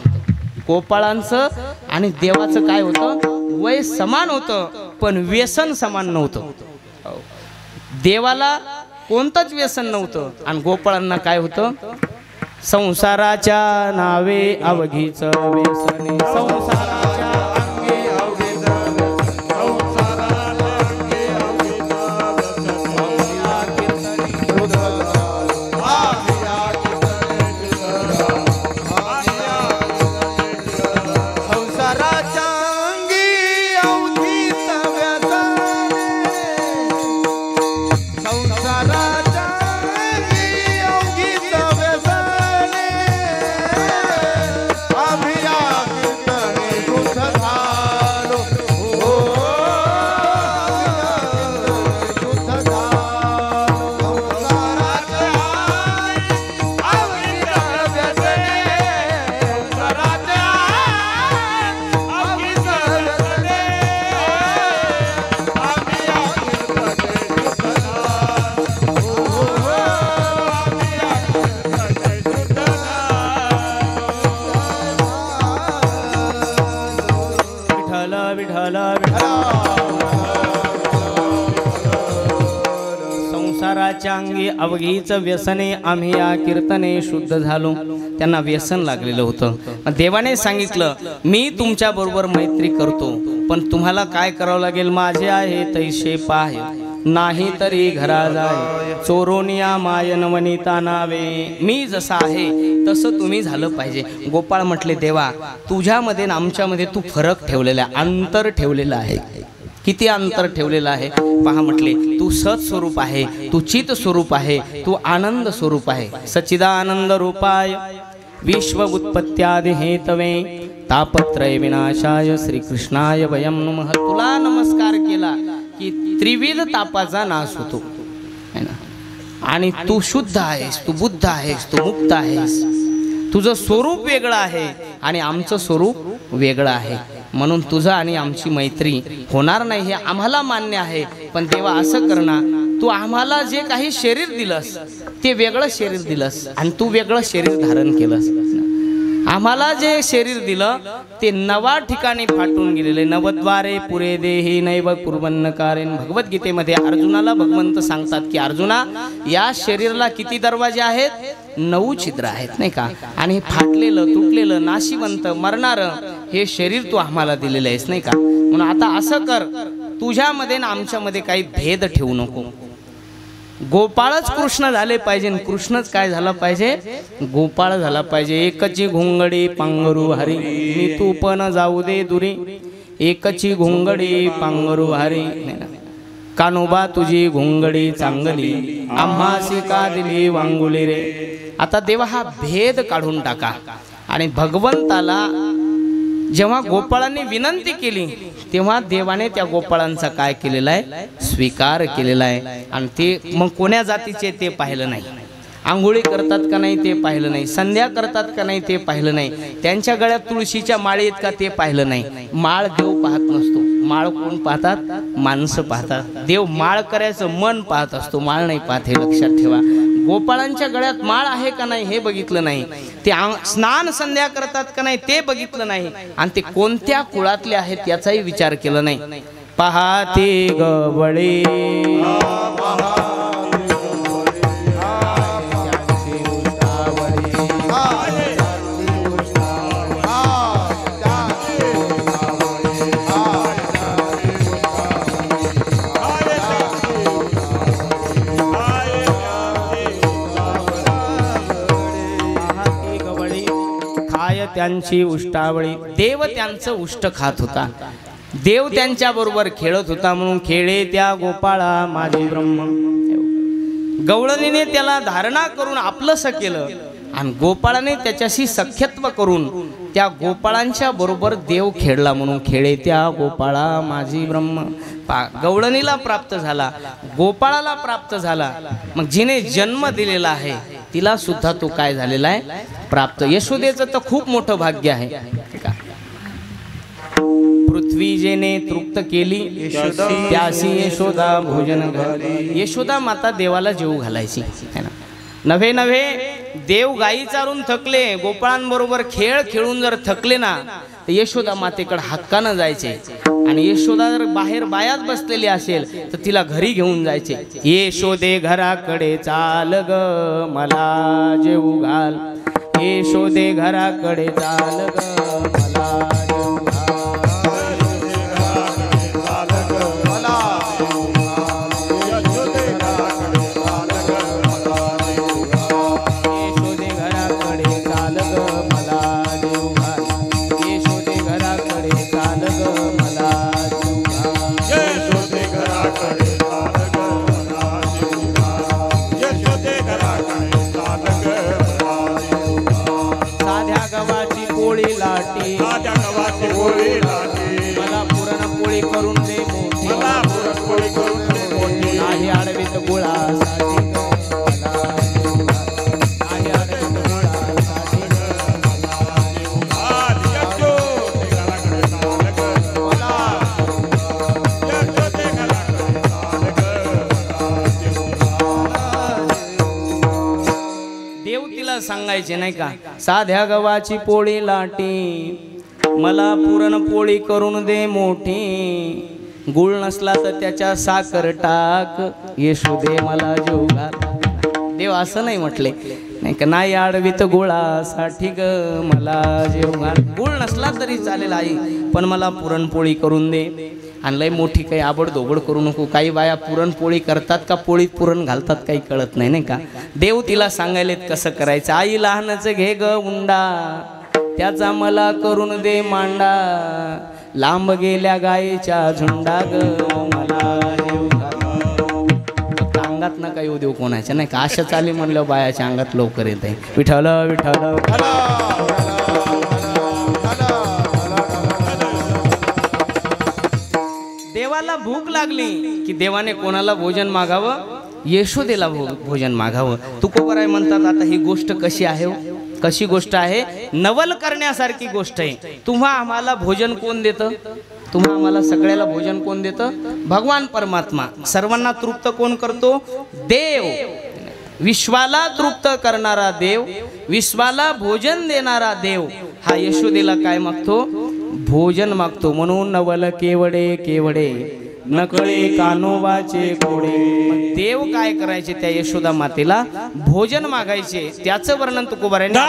गोपाळांचं आणि देवाचं. काय होतं? वय समान होतं पण व्यसन समान नव्हतं. देवाला कोणतंच व्यसन नव्हतं आणि गोपाळांना काय होतं? संसाराच्या नावे अवघीच व्यसने. संसाराच्या अंगे अवघीच संसाराच्या अंगी अवघीच विठ्ठल संसाराच्या अंगी अवघीच व्यसने आम्ही या कीर्तने शुद्ध झालो. त्यांना व्यसन लागलेलं होतं. देवाने सांगितलं मी तुमच्या बरोबर मैत्री करतो, पण तुम्हाला काय करावं लागेल. माझे आहे तैसे पाय नाही तरी घरा जाय, चोरोनिया मायन वनिता नावे. मी जसा आहे तसं तुम्ही झालं पाहिजे. गोपाळ म्हटले देवा तुझ्यामध्ये आणि आमच्यामध्ये तू फरक ठेवलेला आहे, अंतर ठेवलेलं आहे. किती अंतर ठेवलेलं आहे पहा. म्हटले तू सत स्वरूप आहे, तू चित स्वरूप आहे, तू आनंद स्वरूप आहे. सच्चिदानंद रूपाय विश्व उत्पत्त्यादि हेतवे तापत्रय विनाशाय श्रीकृष्णाय वयं नमः. तुला नमस्कार केला की त्रिविध तापाचा नाश होतो है ना. आणि तू शुद्ध आहेस, तू बुद्ध आहेस, तू मुक्त आहेस. तुझं स्वरूप वेगळं आहे आणि आमचं स्वरूप वेगळं आहे. म्हणून तुझं आणि आमची मैत्री होणार नाही हे आम्हाला मान्य आहे. पण देवा असं करणार, तू आम्हाला जे काही शरीर दिलंस ते वेगळं शरीर दिलंस आणि तू वेगळं शरीर धारण केलंस. आम्हाला जे शरीर दिलं ते नवा ठिकाणी फाटून गेलेले. नवद्वारे पुरे देही नैव कुर्वन्न कारेन. भगवद्गीतेमध्ये अर्जुनाला भगवंत सांगतात की अर्जुना या शरीराला किती दरवाजे आहेत. 9 छिद्र आहेत नाही का. आणि फाटलेलं तुटलेलं नाशिवंत मरणारं हे शरीर तू आम्हाला दिलेलं आहेस नाही का. म्हणून आता असं कर तुझ्यामध्ये आणि आमच्यामध्ये काही भेद ठेवू नको. गोपाळच कृष्ण झाले पाहिजे, कृष्णच काय झाला पाहिजे गोपाळ झाला पाहिजे. एकची घोंगडी पांघरू हरी मी तू पण जाऊ दे दुरी. एकची घोंगडी पांघरू हरी कानोबा तुझी घोंगडी चांगली आम्हासी का दिली वांगुली रे. आता देवा हा भेद काढून टाका. आणि भगवंताला जेव्हा गोपाळांनी विनंती केली तेव्हा देवाने त्या गोपाळांचा काय केलेला आहे स्वीकार केलेला आहे. आणि ते मग कोण्या जातीचे ते पाहिलं नाही. आंघोळी करतात का नाही ते पाहिलं नाही. संध्या करतात का नाही ते पाहिलं नाही. त्यांच्या गळ्यात तुळशीच्या माळी आहेत का ते पाहिलं नाही. माळ देव पाहत नसतो. माळ कोण पाहतात माणसं पाहतात. देव माळ करायचं मन पाहत असतो, माळ नाही पाहत हे लक्षात ठेवा. गोपाळांच्या गळ्यात माळ आहे का नाही हे बघितलं नाही. ते स्नान संध्या करतात का नाही ते बघितलं नाही. आणि ते कोणत्या कुळातले आहेत याचाही विचार केला नाही. पहाते गवळे त्यांची उष्टावळी. देव त्यांचं उष्ट खात होता. देव त्यांच्या बरोबर खेळत होता. म्हणून खेळे त्या गोपाळा माझे ब्रह्म. गवळणीने त्याला धारणा करून आपलंसं केलं आणि गोपाळाने त्याच्याशी सख्यत्व करून त्या गोपाळांच्या बरोबर देव खेळला. म्हणून खेळे त्या गोपाळा माझी ब्रह्म. गवळणीला प्राप्त झाला, गोपाळाला प्राप्त झाला. मग जिने जन्म दिलेला आहे तिला सुद्धा तो काय झालेला आहे प्राप्त. यशोदेचं तर खूप मोठं भाग्य आहे. पृथ्वी जेने तृप्त केली त्यासी यशोदा भोजन घाली. यशोदा माता देवाला जेवू घालायची है ना. नव्हे नव्हे देव गायी चारून थकले, गोपाळांबरोबर खेळ खेळून जर थकले ना तर यशोदा मातेकडे हक्कानं जायचे. आणि यशोदा जर बाहेर बायात बसलेली असेल तर तिला घरी घेऊन जायचे. यशोदे घराकडे चाल ग मला जेवू घाल. यशोदे घराकडे चाल ग मला जेवू घाल. मला पुरणपोळी करून दे मोठी. मला पुरणपोळी करून दे मोठी. नाही आडवीत गुळासाठी देव तिला सांगायचे नाही का. साध्या गव्हाची पोळी लाटी मला पुरणपोळी करून दे मोठी, गुळ नसला तर त्याच्या साखर टाक, येशोदे मला जीव घाल. देव असं नाही म्हटले, नाही का नाही आडवीत गुळासाठी ग मला जीव घाल. गुळ नसला तरी चालेल आई, पण मला पुरणपोळी करून दे. आणि लय मोठी काही आबडधोबड करू नको. काही बाया पुरणपोळी करतात का पोळीत पुरण घालतात काही कळत नाही, नाही का. देव तिला सांगायलेत कसं करायचं. आई लहानच घे ग उंडा, त्याचा मला करून दे मांडा, लांब गेल्या गायीच्या झुंडा ग मला जीव घाल. फक्त अंगात नका येऊ देऊ कोणाच्या, नाही का. अशा चाली म्हणलं बायाच्या अंगात लवकर येत आहे. विठ्ठल विठ्ठल. देवाला भूक लागली की देवाने कोणाला भोजन मागावं? यशोदेला भोजन मागावं. तुकोबराय म्हणतात, आता ही गोष्ट कशी आहे? कशी गोष्ट आहे? नवल करण्यासारखी गोष्ट आहे. तुम्हा आम्हाला भोजन कोण देतं? तुम्हा आम्हाला सगळ्याला भोजन कोण देतं? भगवान परमात्मा. सर्वांना तृप्त कोण करतो? देव. विश्वाला तृप्त करणारा देव, विश्वाला भोजन देणारा देव हा यशोदेला काय मागतो? भोजन मागतो. म्हणून नवल केवडे केवडे, नकळे कानोबाचे कोडे. देव काय करायचे? त्या यशोदा मातेला भोजन मागायचे. त्याचं वर्णन तुकोबाराने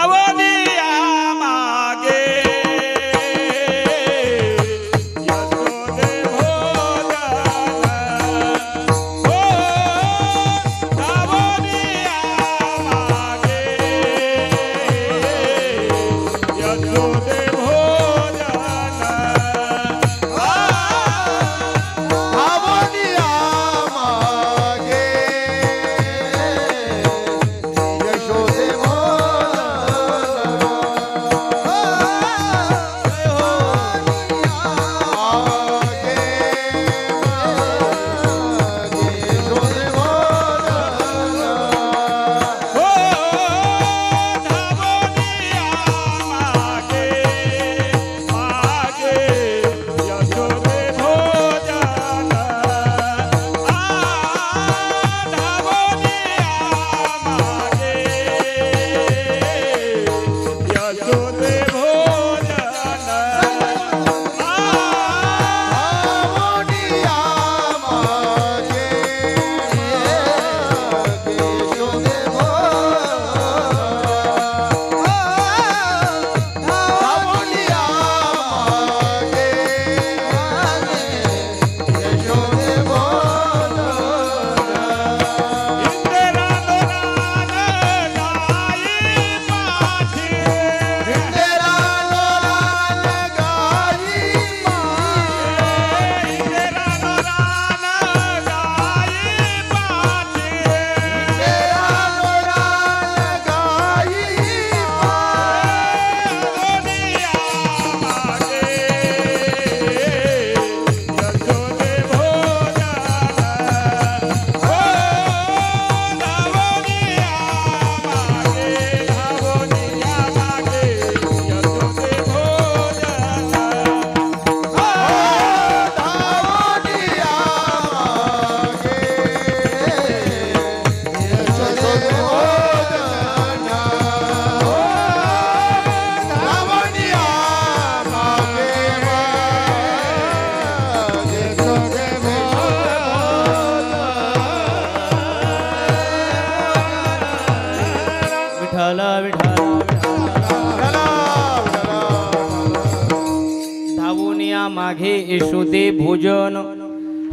मागे यशोदे भोजन,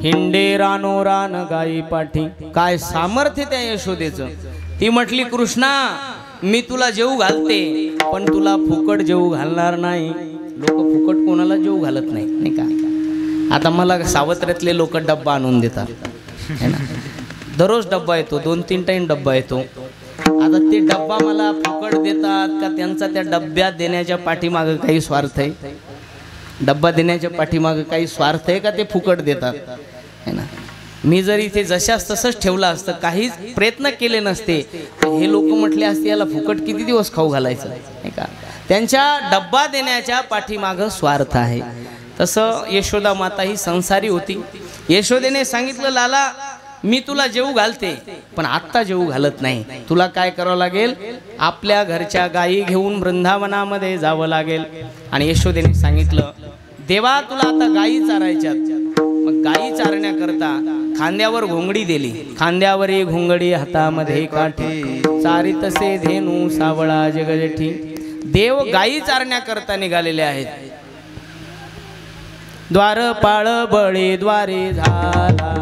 हिंडे रानो रान गाई पाठी. काय सामर्थ्य त्या यशोदेचं. ती म्हटली, कृष्णा मी तुला जेवू घालते, पण तुला फुकट जेवू घालणार नाही. लोक फुकट कोणाला जेवू घालत नाही, नाही का. आता मला सावत्र्यातले लोक डब्बा आणून देतात, है ना. दररोज डब्बा येतो, 2-3 टाइम डब्बा येतो. आता ते डब्बा मला फुकट देतात का त्यांचा त्या डब्यात देण्याच्या पाठीमागं काही स्वार्थ आहे? डब्बा देण्याच्या पाठीमागं काही स्वार्थ आहे का ते फुकट देतात, है ना. मी जर इथे जशास तसंच ठेवलं असतं, काहीच प्रयत्न केले नसते, हे लोक म्हटले असते याला फुकट किती दिवस खाऊ घालायचं, नाही का. त्यांच्या डब्बा देण्याच्या पाठीमागं स्वार्थ आहे. तसं यशोदा माता ही संसारी होती. यशोदेने सांगितलं, लाला मी तुला जेवू घालते पण आत्ता जेवू घालत नाही. तुला काय करावं लागेल, आपल्या घरच्या गायी घेऊन वृंदावनामध्ये जावं लागेल. आणि यशोदेने सांगितलं, देवा तुला आता गायी चारायच्यात. मग गायी चारण्याकरता खांद्यावर घोंगडी दिली. खांद्यावर घोंगडी हातामध्ये काठी, चारितसे धेनू सावळा जगजेठी. देव गायी चारण्याकरता निघालेले आहेत. द्वारपाळ बळी द्वारे झाला,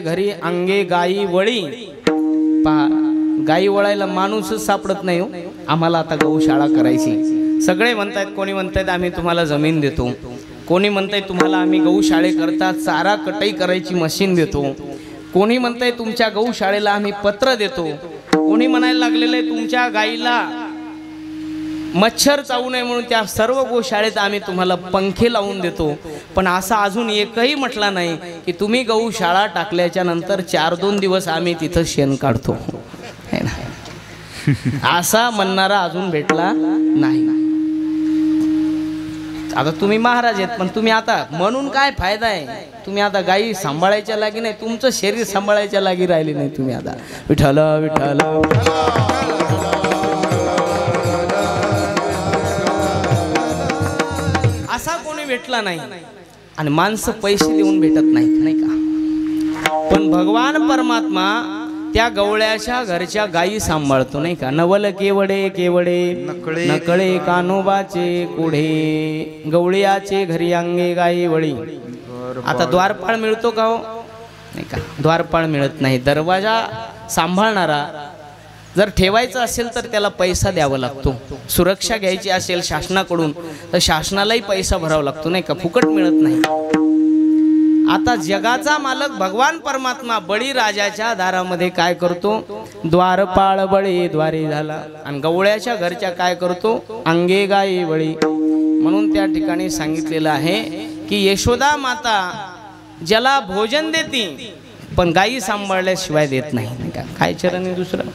घरी अंगे गायी वळी. पहा, गायी वळायला माणूसच सापडत नाही हो. आम्हाला आता गौशाळा करायची. सगळे म्हणतायत, कोणी म्हणतायत आम्ही तुम्हाला जमीन देतो, कोणी म्हणताय तुम्हाला आम्ही गौशाळे करता चारा कटाई करायची मशीन देतो, कोणी म्हणताय तुमच्या गौशाळेला आम्ही पत्र देतो, कोणी म्हणायला लागलेलं आहे तुमच्या गायीला मच्छर चावू नये म्हणून त्या सर्व गोशाळेत आम्ही तुम्हाला पंखे लावून देतो. पण असा अजून एकही म्हटला नाही की तुम्ही गौशाळा टाकल्याच्या नंतर 4-2 दिवस आम्ही तिथं शेण काढतो, है ना. असा म्हणणारा अजून भेटला नाही. आता तुम्ही महाराज आहेत, पण तुम्ही आता म्हणून काय फायदा आहे. तुम्ही आता गायी सांभाळायच्या लागी नाही, तुमचं शरीर सांभाळायच्या लागी राहिले नाही. तुम्ही आता विठ्ठल विठ्ठल असा कोणी भेटला नाही. आणि माणसं पैसे देऊन भेटत नाहीत, नाही का. पण भगवान परमात्मा त्या गवळ्याच्या घरच्या गायी सांभाळतो, नाही का. नवल केवडे केवडे नकळे कानोबाचे कोढे, गवळ्याचे घरी अंगे गायी वळी. आता द्वारपाळ मिळतो का हो, नाही का. द्वारपाळ मिळत नाही. दरवाजा सांभाळणारा जर ठेवायचा असेल तर त्याला पैसा द्यावा लागतो. सुरक्षा घ्यायची असेल शासनाकडून तर शासनालाही पैसा भरावा लागतो, नाही का. फुकट मिळत नाही. आता जगाचा मालक भगवान परमात्मा बळीराजाच्या दारामध्ये काय करतो, द्वारपाळ बळी द्वारे झाला. आणि गवळ्याच्या घरच्या काय करतो, अंगे गायी वळी. म्हणून त्या ठिकाणी सांगितलेलं आहे की यशोदा माता ज्याला भोजन देती पण गायी सांभाळल्याशिवाय देत नाही, नाही का. काय चरणी दुसरं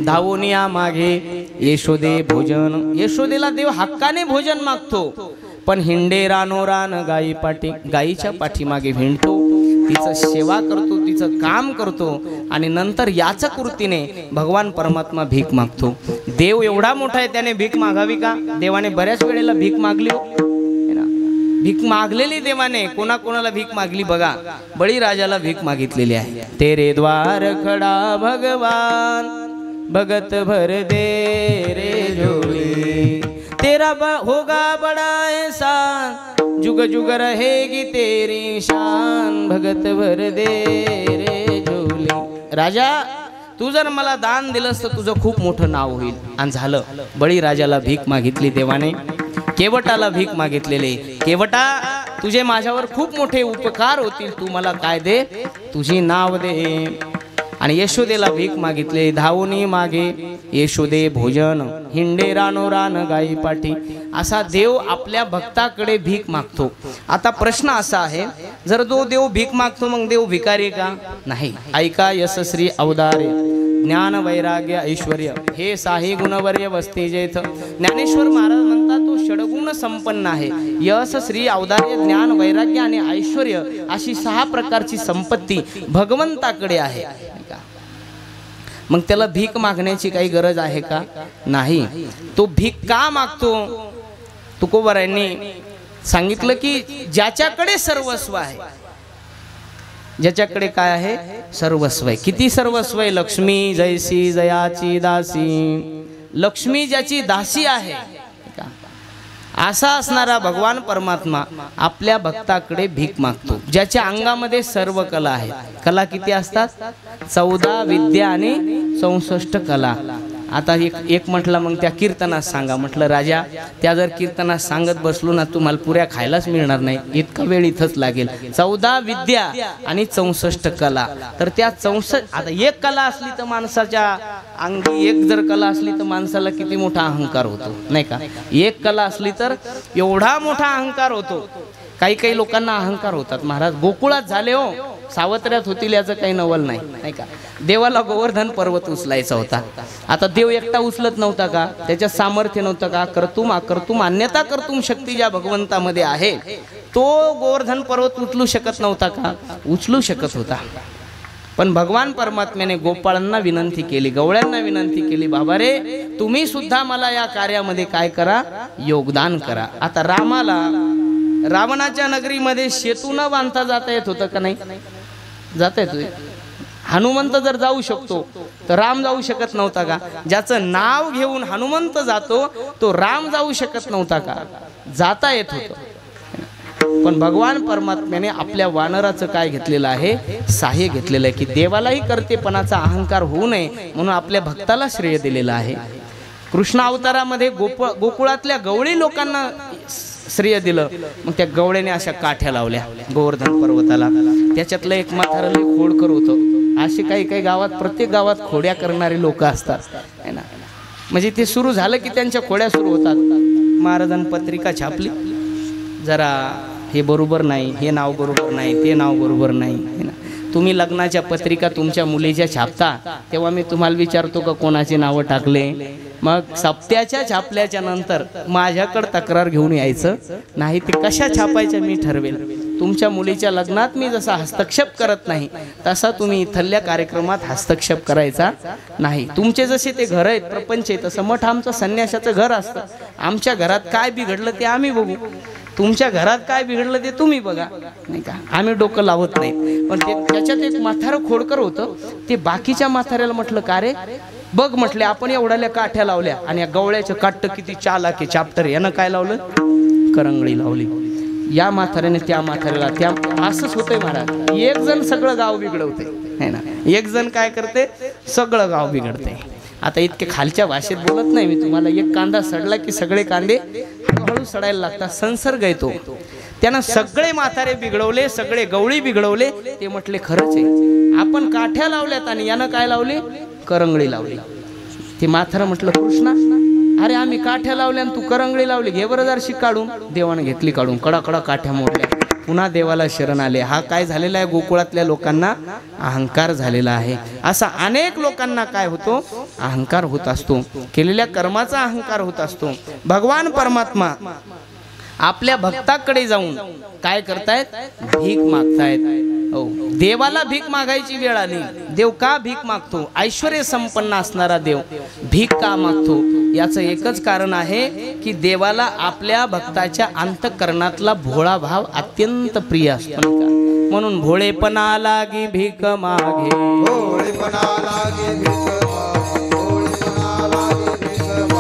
धावोनिया मागे यशोदे भोजन. यशोदेला देव हक्काने भोजन मागतो, पण हिंडे रानो रान गायी पाठी. गायीच्या पाठीमागे हिंडतो, तिचं सेवा करतो, तिचं काम करतो. आणि नंतर याच कृतीने भगवान परमात्मा भीक मागतो. देव एवढा मोठा आहे, त्याने भीक मागावी का. देवाने बऱ्याच वेळेला भीक मागली, भीक मागलेली देवाने. कोणाकोणाला भीक मागली बघा. बळीराजाला भीक मागितलेली आहे. तेरे द्वार खडा भगवान भगत भर दे रे झोली, तेरा होगा बड़ा एहसान, जुग जुग रहेगी तेरी शान, भगत भर दे रे झोली. राजा, तू जर मला दान दिलंस तर तुझं खूप मोठं नाव होईल. आणि झालं. बळीराजाला भीक मागितली देवाने. केवटाला भीक मागितलेले. केवटा, तुझे माझ्यावर खूप मोठे उपकार होतील, तू मला काय दे, तुझी नाव दे. आणि यशोदेला भीक मागितले. धावोनी मागे यशोदे भोजन, हिंडे रानो रान गायी पाठी. असा देव आपल्या भक्ताकडे भीक मागतो. आता प्रश्न असा आहे, जर जो देव भीक मागतो मग देव भिकारी का. नाही. ऐका यशश्री अवतारे, ज्ञान वैराग्य ऐश्वर्य हे साही गुणवर्य वस्ती जेथ. ज्ञानेश्वर महाराज म्हणतात तो षडगुण संपन्न आहे. यश, श्री, औदार्य, ज्ञान, वैराग्य आणि ऐश्वर्य अशी 6 प्रकारची संपत्ती भगवंताकडे आहे. मग त्याला भीक मागण्याची काही गरज आहे का. नाही. तो भीक का मागतो. तुकोबारायांनी सांगितलं की ज्याच्याकडे सर्वस्व आहे ज्याच्याकडे काय आहे सर्वस्व आहे. किती सर्वस्व आहे? लक्ष्मी जैसी जयाची दासी, लक्ष्मी ज्याची दासी आहे असा असणारा भगवान परमात्मा आपल्या भक्ताकडे भीक मागतो. ज्याच्या अंगामध्ये सर्व कला आहेत. कला किती असतात? 14 विद्या आणि 64 कला. आता एक म्हटलं मग त्या कीर्तनात सांगा. म्हटलं राजा त्या जर कीर्तनात सांगत बसलो ना तुम्हाला पुऱ्या खायलाच मिळणार नाही, इतका वेळ इथंच लागेल. 14 विद्या आणि 64 कला. तर त्या 64 आता एक कला असली तर माणसाच्या अंगी एक जर कला असली तर माणसाला किती मोठा अहंकार होतो नाही का? एक कला असली तर एवढा मोठा अहंकार होतो. काही लोकांना अहंकार होतात. महाराज गोकुळात झाले हो, सावत्र्यात होतील याचं काही नवल नाही नाही का? देवाला गोवर्धन पर्वत उचलायचा होता. आता देव एकटा उचलत नव्हता का? त्याच्यात सामर्थ्य नव्हतं का? कर्तुम अन्यथा कर्तुम शक्ती ज्या भगवंतामध्ये आहे तो गोवर्धन पर्वत उचलू शकत नव्हता का? उचलू शकत होता. पण भगवान परमात्म्याने गोपाळांना विनंती केली, गवळ्यांना विनंती केली, बाबा रे तुम्ही सुद्धा मला या कार्यामध्ये काय करा, योगदान करा. आता रामाला रावणाच्या नगरीमध्ये सेतू न बांधता जाता येत होतं का नाही? जाता येतोय. हनुमंत जर जाऊ शकतो तर राम जाऊ शकत नव्हता का? ज्याचं नाव घेऊन हनुमंत जातो तो राम जाऊ शकत नव्हता का? जाता येत होतं. पण भगवान परमात्म्याने आपल्या वानराचं काय घेतलेलं आहे? सहाय्य घेतलेलं आहे की देवालाही कर्तेपणाचा अहंकार होऊ नये म्हणून आपल्या भक्ताला श्रेय दिलेलं आहे. कृष्ण अवतारामध्ये गोकुळातल्या गवळी लोकांना श्रेय दिलं. मग त्या गवळ्याने अशा काठ्या लावल्या गोवर्धन पर्वताला. त्याच्यातलं एक म्हातारं लय खोडकर होतं. असे काही गावात, प्रत्येक गावात खोड्या करणारे लोक असतात है ना. म्हणजे ते सुरू झालं की त्यांच्या खोड्या सुरू होतात. महाराजांनी पत्रिका छापली, जरा हे बरोबर नाही, हे नाव बरोबर नाही, ते नाव बरोबर नाही है ना. तुम्ही लग्नाच्या पत्रिका तुमच्या मुलीच्या छापता तेव्हा मी तुम्हाला विचारतो का कोणाचे नावं टाकले? मग सप्त्याच्या छापल्याच्या नंतर माझ्याकडे तक्रार घेऊन यायचं नाही. ते कशा छापायच्या मी ठरवेल. तुमच्या मुलीच्या लग्नात मी जसा हस्तक्षेप करत नाही तसा तुम्ही इथल्या कार्यक्रमात हस्तक्षेप करायचा नाही. तुमचे जसे ते घर आहेत, प्रपंच आहे, तसं मठ आमचं संन्यासाचं घर असतं. आमच्या घरात काय बिघडलं ते आम्ही बघू, तुमच्या घरात काय बिघडलं ते तुम्ही बघा नाही का. आम्ही डोकं लावत नाही. पण ते त्याच्यात एक म्हातारं खोडकर होतं. ते बाकीच्या म्हाताऱ्याला म्हटलं का रे बघ, म्हटले आपण एवढ्याल्या काठ्या लावल्या आणि या गवळ्याचं काट्ट किती चालाकी चाप्टर, यानं काय लावलं? करंगळी लावली. या म्हाताऱ्याने त्या म्हाताऱ्याला, त्या असंच होतंय महाराज. एक जण सगळं गाव बिघडवते है ना. एक जण काय करते, सगळं गाव बिघडते. आता इतके खालच्या भाषेत बोलत नाही मी तुम्हाला. एक कांदा सडला की सगळे कांदे हळूहळू सडायला लागतात. संसर्ग येतो. त्यानं सगळे म्हातारे बिघडवले, सगळे गवळी बिघडवले. ते म्हटले खरंच आहे, आपण काठ्या लावल्यात आणि यानं काय लावले? करंगळी लावली. ते म्हातारं म्हटलं कृष्णा, अरे आम्ही काठ्या लावल्या आणि तू करंगळी लावली, घे बरं जरशी काढून. देवानं घेतली काढून, कडा काठ्या मोडल्या. पुन्हा देवाला शरण आले. हा काय झालेला आहे? गोकुळातल्या लोकांना अहंकार झालेला आहे. असा अनेक लोकांना काय होतो? अहंकार होत असतो. केलेल्या कर्माचा अहंकार होत असतो. भगवान परमात्मा आपल्या भक्ताकडे जाऊन काय करतायत? भीक मागतायत. हो, देवाला भीक मागायची वेळ आली. देव का भीक मागतो? ऐश्वर्य संपन्न असणारा देव भीक का मागतो? याचं एकच कारण आहे की देवाला आपल्या भक्ताच्या अंतःकरणातला भोळा भाव अत्यंत प्रिय असतो. म्हणून भोळेपणा लागी भीक मागे, भोळेपणा लागे भीक मागे, भोळेपणा लागे भीक मागे.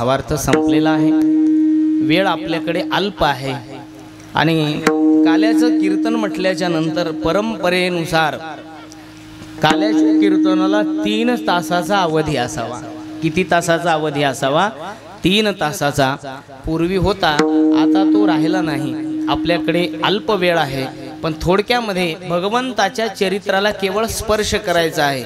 भावार्थ संपलेला आहे. वेळ आपल्याकडे अल्प आहे आणि काल्याचं कीर्तन म्हटल्याच्या नंतर परंपरेनुसार काल्याच्या कीर्तनाला 3 तासाचा अवधी असावा. किती तासाचा अवधी असावा? 3 तासाचा. पूर्वी होता, आता तो राहिला नाही. आपल्याकडे अल्प वेळ आहे, पण थोडक्यामध्ये भगवंताच्या चरित्राला केवळ स्पर्श करायचा आहे.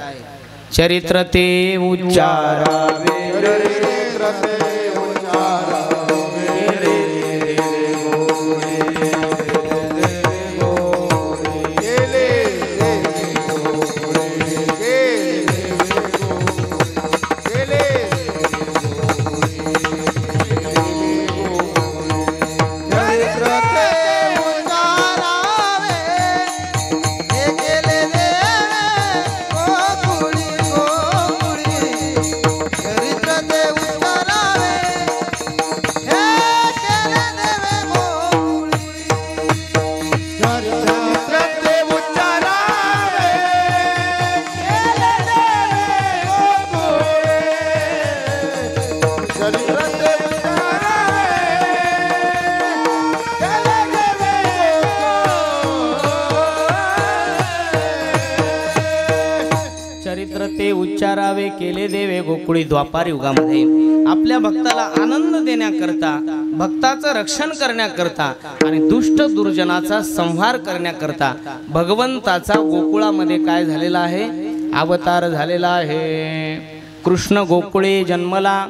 चरित्र ते उच्चारावे, चरित्र ते उच्चारावे, उच्चारावे केले देवे गोकुळी. द्वापार युगामध्ये आपल्या भक्ताला आनंद देण्याकरता, भक्ताचं रक्षण करण्याकरता आणि दुष्ट दुर्जनाचा संहार करण्याकरता भगवंताचा गोकुळामध्ये काय झालेला आहे? अवतार झालेला आहे. कृष्ण गोकुळे जन्मला,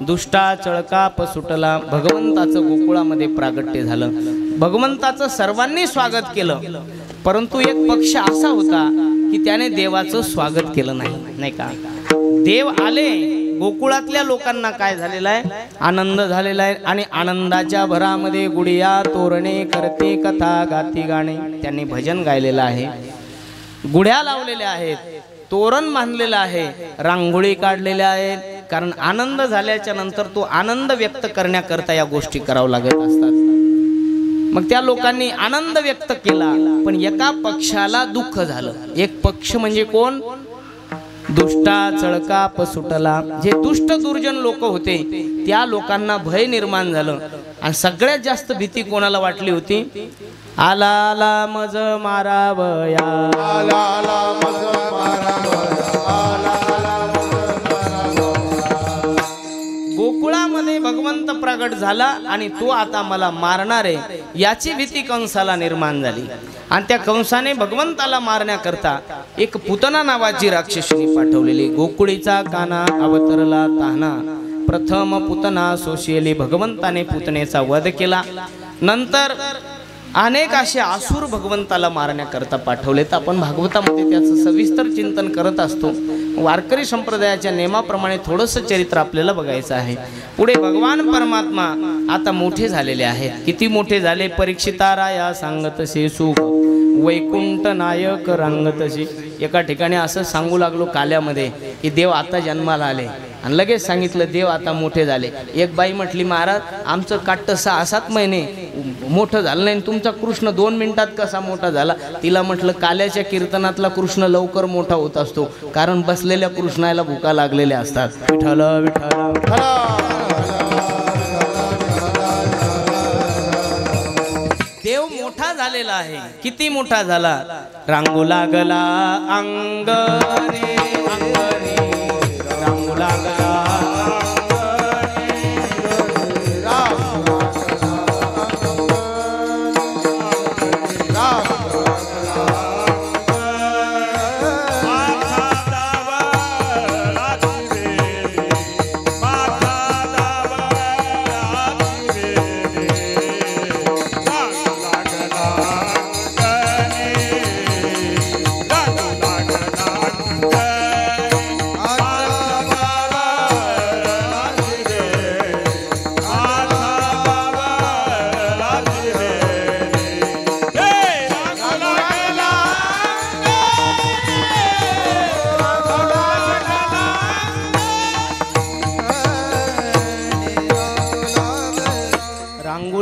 दुष्टा चळकाप सुटला. भगवंताचं गोकुळामध्ये प्रागट्य झालं. भगवंताचं सर्वांनी स्वागत केलं, परंतु एक पक्ष असा होता की त्याने देवाचं स्वागत केलं नाही. नाही का? देव आले, गोकुळातल्या लोकांना काय झालेला आहे? आनंद झालेला आहे. आणि आनंदाच्या भरामध्ये गुडिया तोरणे करते कथा गाती गाणे. त्यांनी भजन गायलेलं आहे, गुढ्या लावलेल्या आहेत, तोरण बांधलेलं आहे, रांगोळी काढलेल्या आहेत. कारण आनंद झाल्याच्या नंतर तो आनंद व्यक्त करण्याकरता या गोष्टी करावं लागत असतात. मग त्या लोकांनी आनंद व्यक्त केला, पण एका पक्षाला दुःख झालं. एक पक्ष म्हणजे कोण? दुष्टा चळकाप सुटला. जे दुष्ट दुर्जन लोक होते त्या लोकांना भय निर्माण झालं. आणि सगळ्यात जास्त भीती कोणाला वाटली होती? आला आला मज मारावया, आला आला मज मारावया, आला आला मज मारावया. गोकुळामध्ये भगवंत प्रगट झाला आणि तो आता मला मारणार आहे याची भीती कंसाला निर्माण झाली. आणि त्या कंसाने भगवंताला मारण्याकरता एक पुतना नावाची राक्षसीने पाठवलेली. गोकुळीचा काना अवतरला ताना, प्रथम पुतना सोशियली. भगवंताने पुतनेचा वध केला. नंतर अनेक असे आसुर भगवंताला मारण्याकरता पाठवलेत. आपण भागवतामध्ये त्याचं सविस्तर चिंतन करत असतो. वारकरी संप्रदायाच्या नियमाप्रमाणे थोडंसं चरित्र आपल्याला बघायचं आहे. पुढे भगवान परमात्मा आता मोठे झालेले आहेत. किती मोठे झाले? परीक्षिताराया सांगतसे सुख, वैकुंठ नायक रांगतसे. एका ठिकाणी असं सांगू लागलो काल्यामध्ये की देव आता जन्माला आले. आणि लगेच सांगितलं देव आता मोठे झाले. एक बाई म्हटली, महाराज आमचं काट्ट 6-7 महिने मोठं झालं नाही, तुमचा कृष्ण 2 मिनिटात कसा मोठा झाला? तिला म्हटलं काल्याच्या कीर्तनातला कृष्ण लवकर मोठा होत असतो, कारण बसलेल्या कृष्णाला भुका लागलेल्या असतात. विठ्ठल विठ्ठल. देव मोठा झालेला आहे. किती मोठा झाला? रांगू लागला अंगणे अंगणे, रांगू लागला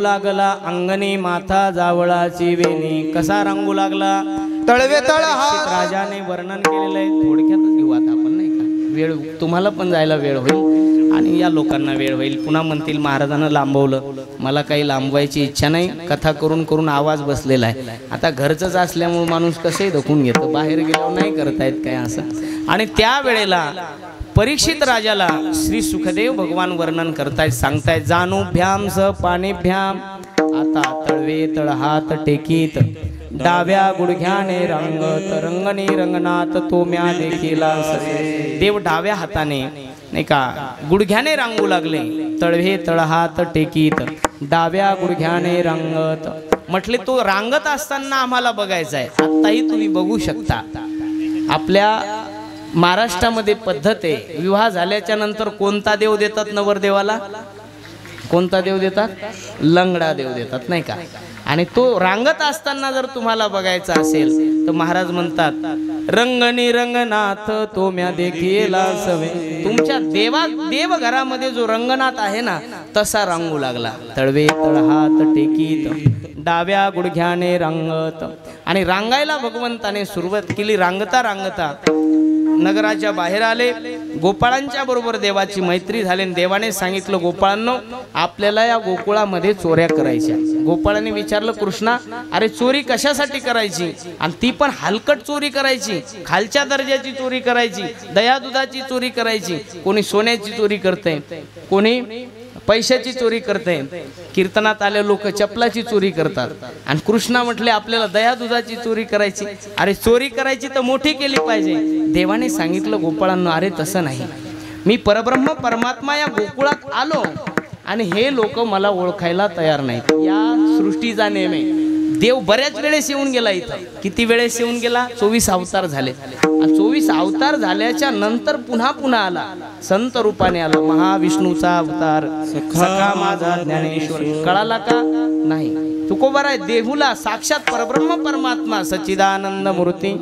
लागला अंगणी माथा जावळाची वेणी. कसा रांगू लागला? तळवे तळ राजाने वर्णन केलेलं आहे. थोडक्यातच घेऊ आता आपण, नाही का? वेळ तुम्हाला पण जायला वेळ होईल. आणि या लोकांना वेळ होईल. पुन्हा म्हणतील महाराजांना लांबवलं. मला काही लांबवायची इच्छा नाही. कथा करून करून आवाज बसलेला आहे. आता घरचंच असल्यामुळे माणूस कसंही दखून घेतं, बाहेर गेल्यावर नाही करता येत काय असं. आणि त्या वेळेला परीक्षित राजाला श्री सुखदेव भगवान वर्णन करतायत, सांगतायत, जानूभ्याम स पाणीभ्याम आता तळवे तळ हात टेकीत, डाव्या गुडघ्याने रंगत रंगणी रंगनाथ तो म्या देखीला ससे. देव डाव्या हाताने नाही का गुडघ्याने रांगू लागले. तळवे तळ हात टेकीत, डाव्या गुडघ्याने रंगत. म्हटले तो रांगत असताना आम्हाला बघायचा आहे. आत्ताही तुम्ही बघू शकता. आपल्या महाराष्ट्रामध्ये पद्धत आहे, विवाह झाल्याच्या नंतर कोणता देव देतात नवरदेवाला? कोणता देव देतात? लंगडा देव देतात नाही का. आणि तो रांगत असताना जर तुम्हाला बघायचा असेल तर महाराज म्हणतात, रंगणी रंगनाथ तो म्या देखीला सवे. तुमच्या देवघरामध्ये जो रंगनाथ आहे ना तसा रांगू लागला. तळवे तळ हात टेकीत, डाव्या गुडघ्याने रंगत. आणि रांगायला भगवंताने सुरुवात केली. रांगता रांगता नगराच्या बाहेर आले. गोपाळांच्या बरोबर देवाची मैत्री झाली. देवाने सांगितलं, गोपाळांनो आपल्याला या गोकुळामध्ये चोऱ्या करायच्या. गोपाळांनी विचारलं, कृष्णा अरे चोरी कशासाठी करायची? आणि ती पण हलकट चोरी करायची, खालच्या दर्जाची चोरी करायची, दया दुधाची चोरी करायची. कोणी सोन्याची चोरी करते, कोणी पैशाची चोरी करते. कीर्तनात आले लोक चपलाची चोरी करतात. आणि कृष्णा म्हटले आपल्याला दया दुधाची चोरी करायची. अरे चोरी करायची तर मोठी केली पाहिजे. देवाने सांगितलं गोपाळांनो, अरे तसं नाही. मी परब्रह्म परमात्मा या गोकुळात आलो आणि हे लोक मला ओळखायला तयार नाहीत. या सृष्टीचा नेम आहे. देव बऱ्याच वेळेस येऊन गेला इथं. किती वेळेस येऊन गेला? 24 अवतार झाले. आणि 24 अवतार झाल्याच्या नंतर पुन्हा पुन्हा आला. संत रूपाने आला. महाविष्णूचा अवतार सखा माझा ज्ञानेश्वर. कळाला का? नाही. तुकोबार आहे देहुला साक्षात परब्रह्म परमात्मा सच्चिदानंद मूर्ती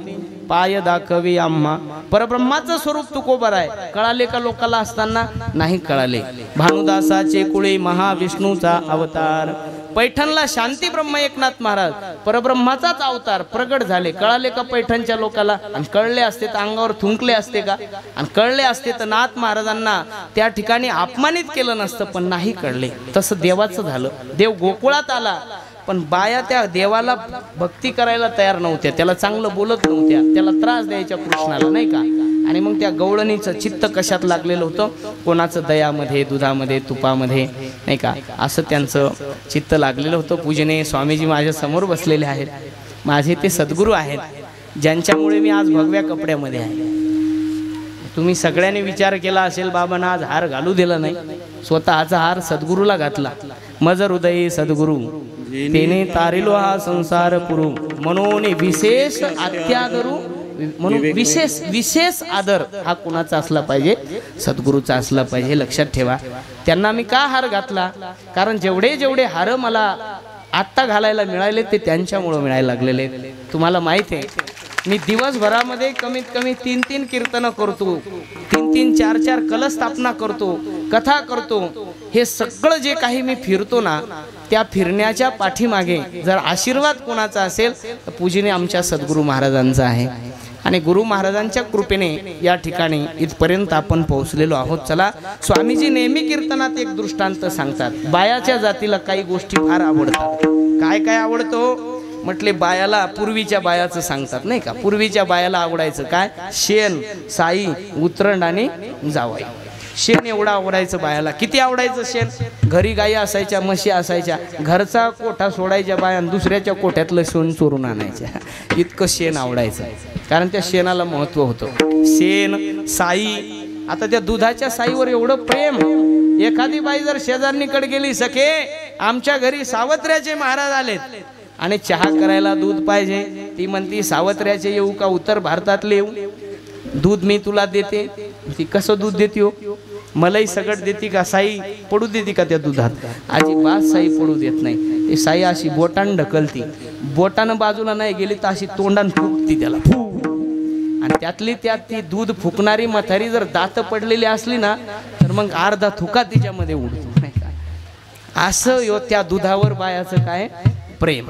पाय दाखवी आम्हा. परब्रह्माचं स्वरूप तुकोबार आहे. कळाले का लोकाला असताना? नाही कळाले. भानुदासाचे कुळे महाविष्णूचा अवतार. पैठणला शांती ब्रह्म एकनाथ महाराज परब्रह्माचाच अवतार प्रगट झाले. कळाले का पैठणच्या लोकाला? आणि कळले असते तर अंगावर थुंकले असते का? आणि कळले असते तर नाथ महाराजांना त्या ठिकाणी अपमानित केलं नसतं. पण नाही कळले. तसं देवाचं झालं. देव गोकुळात आला पण बाया त्या देवाला भक्ती करायला तयार नव्हत्या. त्याला चांगलं बोलत नव्हत्या. त्याला त्रास द्यायच्या कृष्णाला नाही का. आणि मग त्या गवळणीचं चित्त कशात लागलेलं होतं? कोणाचं दयामध्ये, दुधामध्ये, तुपामध्ये नाही का, असं त्यांचं चित्त लागलेलं होतं. पूजनीय स्वामीजी माझ्या समोर बसलेले आहेत. माझे ते सद्गुरू आहेत ज्यांच्यामुळे मी आज भगव्या कपड्यामध्ये आहे. तुम्ही सगळ्यांनी विचार केला असेल, बाबांना आज हार घालू दिला नाही. स्वतःचा हार सद्गुरूला घातला. मज हृदयी सद्गुरू तेने तारिलो हा संसार पुरू. म्हणून विशेष अत्यादरू, म्हणून विशेष आदर हा कुणाचा असला पाहिजे? सद्गुरूचा असला पाहिजे. लक्षात ठेवा. त्यांना मी का हार घातला? कारण जेवढे जेवढे हार मला आत्ता घालायला मिळाले ते त्यांच्यामुळे मिळायला लागलेले. तुम्हाला माहिती आहे मी दिवसभरामध्ये कमीत कमी 3-3 कीर्तन करतो, 3-3, 4-4 कलश स्थापना करतो, कथा करतो. हे सगळं जे काही मी फिरतो ना, त्या फिरण्याच्या पाठीमागे जर आशीर्वाद कोणाचा असेल तर पूजनीय आमच्या सद्गुरू महाराजांचा आहे. आणि गुरु महाराजांच्या कृपेने या ठिकाणी इथपर्यंत आपण पोहोचलेलो आहोत. चला, स्वामीजी नेहमी कीर्तनात एक दृष्टांत सांगतात. बायाच्या जातीला काही गोष्टी फार आवडतात. काय काय आवडतो म्हटले? बायाला पूर्वीच्या बायाचं सांगतात नाही का. पूर्वीच्या बायाला आवडायचं काय? शेण, साई, उतरंड आणि जावाई. शेण एवढं आवडायचं बायाला. किती आवडायचं शेण? घरी गायी असायच्या, म्हशी असायच्या. घरचा कोठा सोडायच्या बाया आणि दुसऱ्याच्या कोठ्यातलं शेण चोरून आणायच्या. इतकं शेण आवडायचं. कारण त्या शेणाला महत्व होतं. शेण, साई. आता त्या दुधाच्या साईवर एवढं प्रेम. एखादी बाई जर शेजारणीकडे गेली, सखे आमच्या घरी सावत्र्याचे महाराज आलेत आणि चहा करायला दूध पाहिजे, ती म्हणती सावत्र्याचे येऊ का उत्तर भारतातले येऊ? दूध मी तुला देते. ती कसं दूध देते हो? मलाई सगट देते का? साई पडू देते का त्या दुधात? अजिबात साई पडू देत नाही. ती साई अशी बोटानं ढकलती. बोटानं बाजूला नाही गेली तर अशी तोंडानं फुकती त्याला. आणि त्यातली त्यात ती दूध फुकणारी म्हातारी जर दात पडलेली असली ना तर मग अर्धा थुका तिच्यामध्ये उडतो नाही का. असं त्या दुधावर बायाचं काय प्रेम.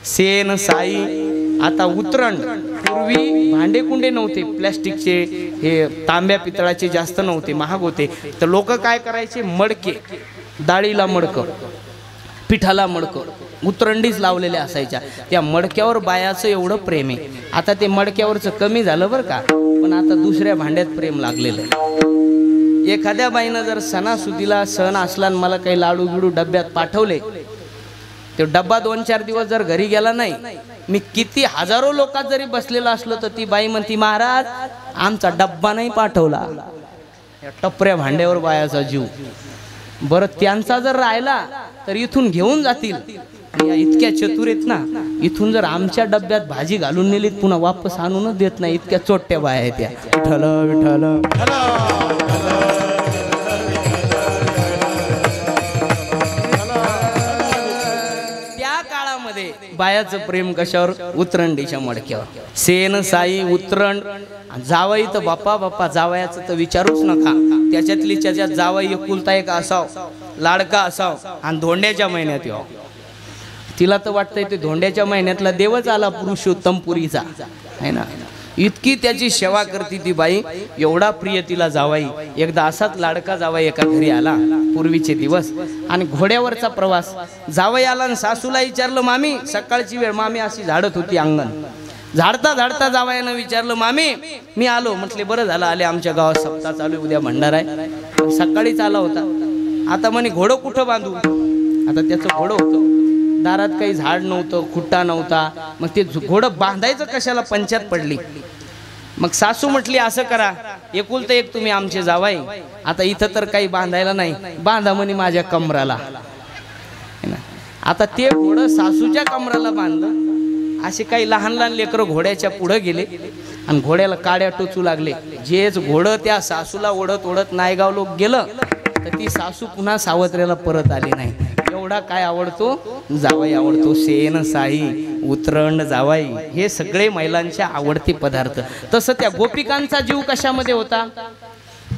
शेण, साई आता उतरण. पूर्वी भांडे कुंडे नव्हते, प्लॅस्टिकचे हे तांब्या पितळाचे जास्त नव्हते, महाग होते. तर लोक काय करायचे, मडके, डाळीला मडकं, पिठाला मडकं, उतरंडीच लावलेल्या असायच्या. त्या मडक्यावर बायाचं एवढं प्रेम आहे. आता ते मडक्यावरचं कमी झालं बरं का, पण आता दुसऱ्या भांड्यात प्रेम लागलेलं आहे. एखाद्या बाईनं जर सणासुदीला सण असला आणि मला काही लाडू बिडू डब्यात पाठवले, ते डब्बा 2-4 दिवस जर घरी गेला नाही, मी किती हजारो लोकात जरी बसलेला असलो तर ती बाई म्हणती, महाराज आमचा डब्बा नाही पाठवला. या टपऱ्या भांड्यावर बायाचा जीव. बरं त्यांचा जर राहिला तर इथून घेऊन जातील. या इतक्या चतुर आहेत ना, इथून जर आमच्या डब्यात भाजी घालून नेलीत पुन्हा वापस आणूनच देत नाही, इतक्या चोट्या बाया आहेत त्या. विठ्ठल विठ्ठल. त्या काळामध्ये बायाचं प्रेम कशावर, उतरंडीच्या मडक्यावर. सेन साई उतरण. जावई तर बाप्पा बाप्पा, जावयाचं तर विचारूच नका. त्याच्यातली त्याच्यात जावई एकुलता एक असाव, लाडका असाव आणि धोंड्याच्या महिन्यात यावं. तिला तर वाटतंय ते धोंड्याच्या महिन्यातला देवच आला पुरुषोत्तम पुरीचा, आहे ना. इतकी त्याची सेवा करती ती बाई, एवढा प्रिय तिला जावाई. एकदा असाच लाडका जावाई एका घरी आला, पूर्वीचे दिवस, आणि घोड्यावरचा प्रवास. जावाई आला आणि सासूला विचारलं, मामी सकाळची वेळ, मामी अशी झाडत होती अंगण. झाडता झाडता जावयानं विचारलं, मामी मी आलो. म्हटले बरं झालं आले, आमच्या गावात सप्ताह चालू, उद्या भंडारा आहे. सकाळीच आला होता. आता म्हणे घोडं कुठं बांधू. आता त्याचं घोडं होतं, दारात काही झाड नव्हतं, खुट्टा नव्हता. मग ते घोडं बांधायचं कशाला, पंचायत पडली. मग सासू म्हटली, असं करा, एकुलतं एक तुम्ही आमचे जावाई, आता इथं तर काही बांधायला नाही, बांधा म्हणे माझ्या कमराला. आता ते घोडं सासूच्या कमराला बांधलं. असे काही लहान लहान लेकरं घोड्याच्या पुढे गेले आणि घोड्याला काड्या टोचू लागले. जेच घोडं त्या सासूला ओढत ओढत नायगाव लोक गेलं तर ती सासू पुन्हा सावत्र्याला परत आली नाही. एवढा काय आवडतो, जावाई आवडतो. सेन साई उतरण जावाई हे सगळे महिलांचे आवडते पदार्थ. तसं त्या गोपिकांचा जीव कशामध्ये होता,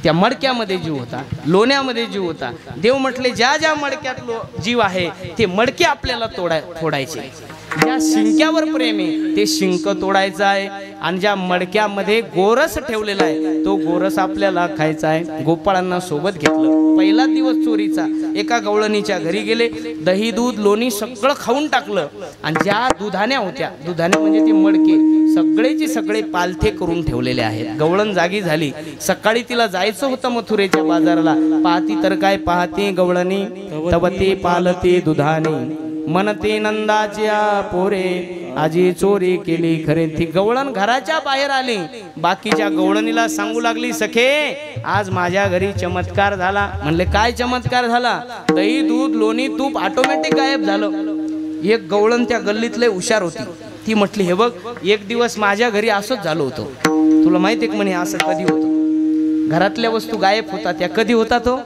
त्या मडक्यामध्ये जीव होता, लोण्यामध्ये जीव होता. देव म्हटले, ज्या ज्या मडक्यात जीव आहे ते मडके आपल्याला तोडायचे. ज्या शिंक्यावर प्रेम आहे ते शिंक तोडायचं आहे, आणि ज्या मडक्यामध्ये गोरस ठेवलेला आहे तो गोरस आपल्याला खायचा आहे. गोपाळांना सोबत घेतलं. पहिला दिवस चोरीचा. एका गवळणीच्या घरी गेले, दही दूध लोणी सगळं खाऊन टाकलं, आणि ज्या दुधाण्या होत्या, दुधाण्या म्हणजे ती मडके, सगळेचे सगळे पालथे करून ठेवलेले आहेत. गवळण जागी झाली. सकाळी तिला जायचं होतं मथुरेच्या बाजाराला. पाहती तर काय पाहती गवळणी, तवते पालते दुधाने, मनते नंदाच्या पोरे, आजी चोरी केली खरे. ती गवळण घराच्या बाहेर आली. बाकीच्या गवळणीला सांगू लागली, सखे आज माझ्या घरी चमत्कार झाला. म्हणले काय चमत्कार झाला. दही दूध लोणी तूप ऑटोमॅटिक गायब झालं. एक गवळण त्या गल्लीतले हुशार होती. ती म्हटली, हे बघ एक दिवस माझ्या घरी असंच झालं होतं. तुला माहिती आहे म्हणे असं कधी होतं. घरातल्या वस्तू गायब होतात. त्या कधी होतात हो.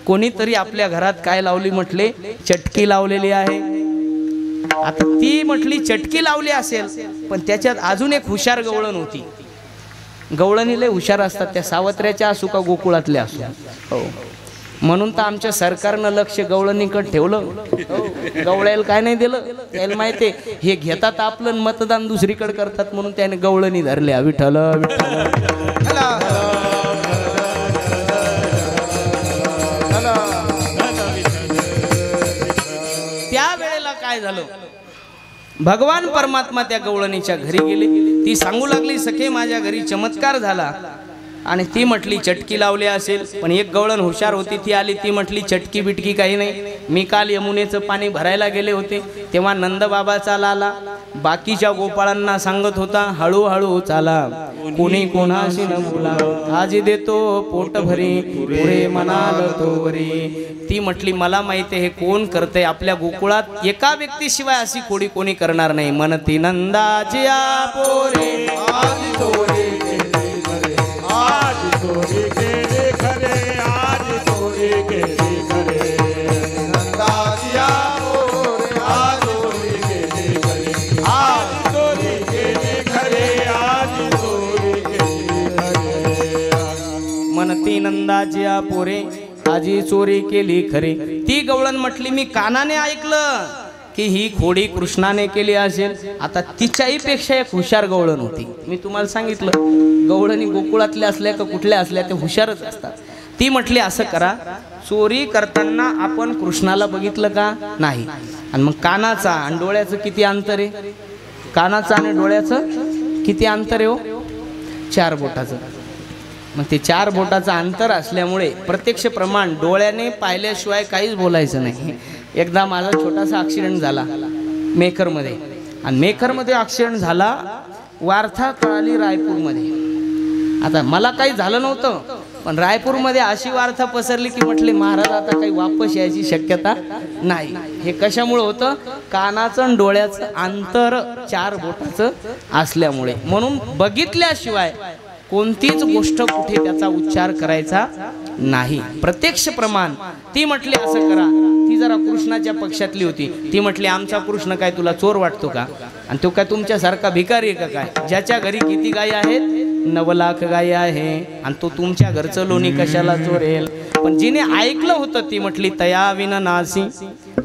कोणीतरी आपल्या घरात काय लावली, म्हटले चटकी लावलेली आहे. आता ती म्हटली चटकी लावली असेल, पण त्याच्यात अजून एक हुशार गवळण होती. गवळणीले हुशार असतात, त्या सावत्र्याच्या असू का गोकुळातल्या असू. हो, म्हणून तर आमच्या सरकारनं लक्ष गवळणीकडे ठेवलं. गवळ्याला काय नाही दिलं. त्याला माहिती आहे हे घेतात आपलं मतदान दुसरीकडे करतात, म्हणून त्याने गवळणी धरल्या. विठ्ठल विठ्ठल. त्या वेळेला काय झालं, भगवान परमात्मा त्या गवळणीच्या घरी गेले. ती सांगू लागली, सखे माझ्या घरी चमत्कार झाला. आणि ती म्हटली चटकी लावली असेल, पण एक गवळण हुशार होती, ती आली. ती म्हटली चटकी बिटकी काही नाही, मी काल यमुनेचं पाणी भरायला गेले होते तेव्हा नंदबाबा चाला आला. बाकीच्या गोपाळांना सांगत होता, हळूहळू चाला, कोणी कोणाशी न बोला, आज देतो पोट भरी, पुरे म्हणाल तोवरी. ती म्हटली मला माहिती आहे हे कोण करते. आपल्या गोकुळात एका व्यक्तीशिवाय अशी कोणी कोणी करणार नाही. म्हणती नंदाची पोरे, आज चोरी केली खरे, आज चोरी केली खरे. नंदाची पोरे, आज चोरी केली खरे, आज चोरी केली खरे, आज चोरी केली खरे. म्हणती नंदाची पोरे, आजी चोरी केली खरे. ती गवळण म्हटली मी कानाने ऐकलं, की ही खोडी कृष्णाने केली असेल. आता तिच्याही पेक्षा एक हुशार गवळण होती. मी तुम्हाला सांगितलं गवळणी गोकुळातल्या असल्या का कुठल्या असल्या ते हुशारच असतात. ती म्हटली असं करा, चोरी करताना आपण कृष्णाला बघितलं का नाही, आणि मग कानाचा आणि डोळ्याचं किती अंतर आहे, कानाचं आणि डोळ्याचं किती अंतर आहे हो, 4 बोटाचं. मग ते 4 बोटाचं अंतर असल्यामुळे प्रत्यक्ष प्रमाण डोळ्याने पाहिल्याशिवाय काहीच बोलायचं नाही. एकदा माझा छोटासा ॲक्सिडेंट झाला मेखरमध्ये, आणि मेखरमध्ये ॲक्सिडेंट झाला, वार्ता कळाली रायपूरमध्ये. आता मला काही झालं नव्हतं, पण रायपूरमध्ये अशी वार्ता पसरली की म्हटले महाराज आता काही वापस यायची शक्यता नाही. हे कशामुळे होतं, कानाचं आणि डोळ्याचं अंतर 4 बोटाचं असल्यामुळे. म्हणून बघितल्याशिवाय कोणतीच गोष्ट कुठे त्याचा उच्चार करायचा नाही. प्रत्यक्ष प्रमाण. ती म्हटली असं करा, ती जरा कृष्णाच्या पक्षातली होती. ती म्हटली आमचा कृष्ण काय तुला चोर वाटतो का, आणि तो काय तुमच्यासारखा भिकारी आहे का काय, ज्याच्या घरी किती गायी आहेत, 9 लाख गायी आहे, आणि तो तुमच्या घरचं लोणी कशाला चोरेल. पण जिने ऐकलं होतं ती म्हटली तया विन नासी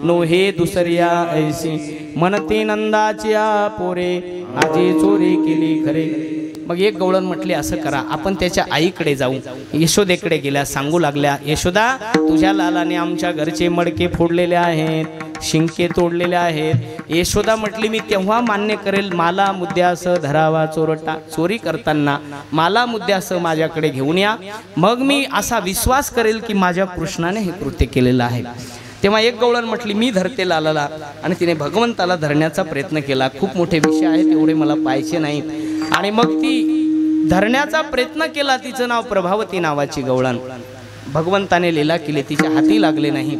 नो हे दुसऱ्या ऐसी म्हणते नंदाची पोरे आजी चोरी केली खरे. मग एक गवळण म्हटली असं करा, आपण त्याच्या आईकडे जाऊ. यशोदेकडे गेल्या, सांगू लागल्या यशोदा तुझ्या लालाने आमच्या घरचे मडके फोडलेले आहेत, शिंके तोडलेले आहेत. यशोदा म्हटली मी तेव्हा मान्य करेल मला मुद्द्यासह धरावा चोरटा, चोरी करताना मला मुद्द्यासह माझ्याकडे घेऊन या, मग मी असा विश्वास करेल की माझ्या कृष्णाने हे कृत्य केलेलं आहे. तेव्हा एक गवळण म्हटली मी धरते लालाला, आणि तिने भगवंताला धरण्याचा प्रयत्न केला. खूप मोठे विषय आहेत एवढे मला पाहायचे नाहीत. आणि मग ती धरण्याचा प्रयत्न केला. तिचं नाव प्रभावती नावाची गवळण. भगवंताने लीला केली, तिच्या हाती लागले नाही.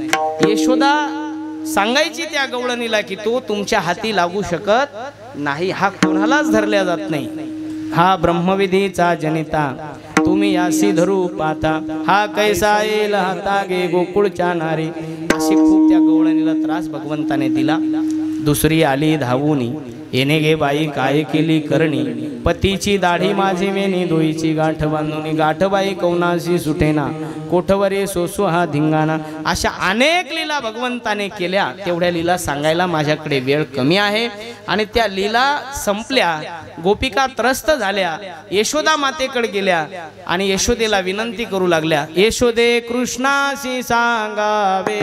यशोदा सांगायची त्या गवळणीला की तो तुमच्या हाती लागू शकत नाही, हा कोणालाच धरल्या जात नाही, हा ब्रह्मविधीचा जनिता, तुम्ही यासी धरू पाहता, हा कैसा येईल हाता गे गोकुळच्या नारी. अशी खूप त्या गवळणीला त्रास भगवंताने दिला. दुसरी आली धावूनी, येणे गे बाई काय केली करणी, पतीची दाढी माझी वेणी, दोईची गाठ बांधूनी, गाठबाई कौनाशी सुटेना, कोठवरे सोसो हा धिंगाणा. अशा अनेक लीला भगवंताने केल्या. तेवढ्या लीला सांगायला माझ्याकडे वेळ कमी आहे. आणि त्या लीला संपल्या, गोपिका त्रस्त झाल्या, यशोदा मातेकडे गेल्या आणि यशोदेला विनंती करू लागल्या, यशोदे कृष्णाशी सांगावे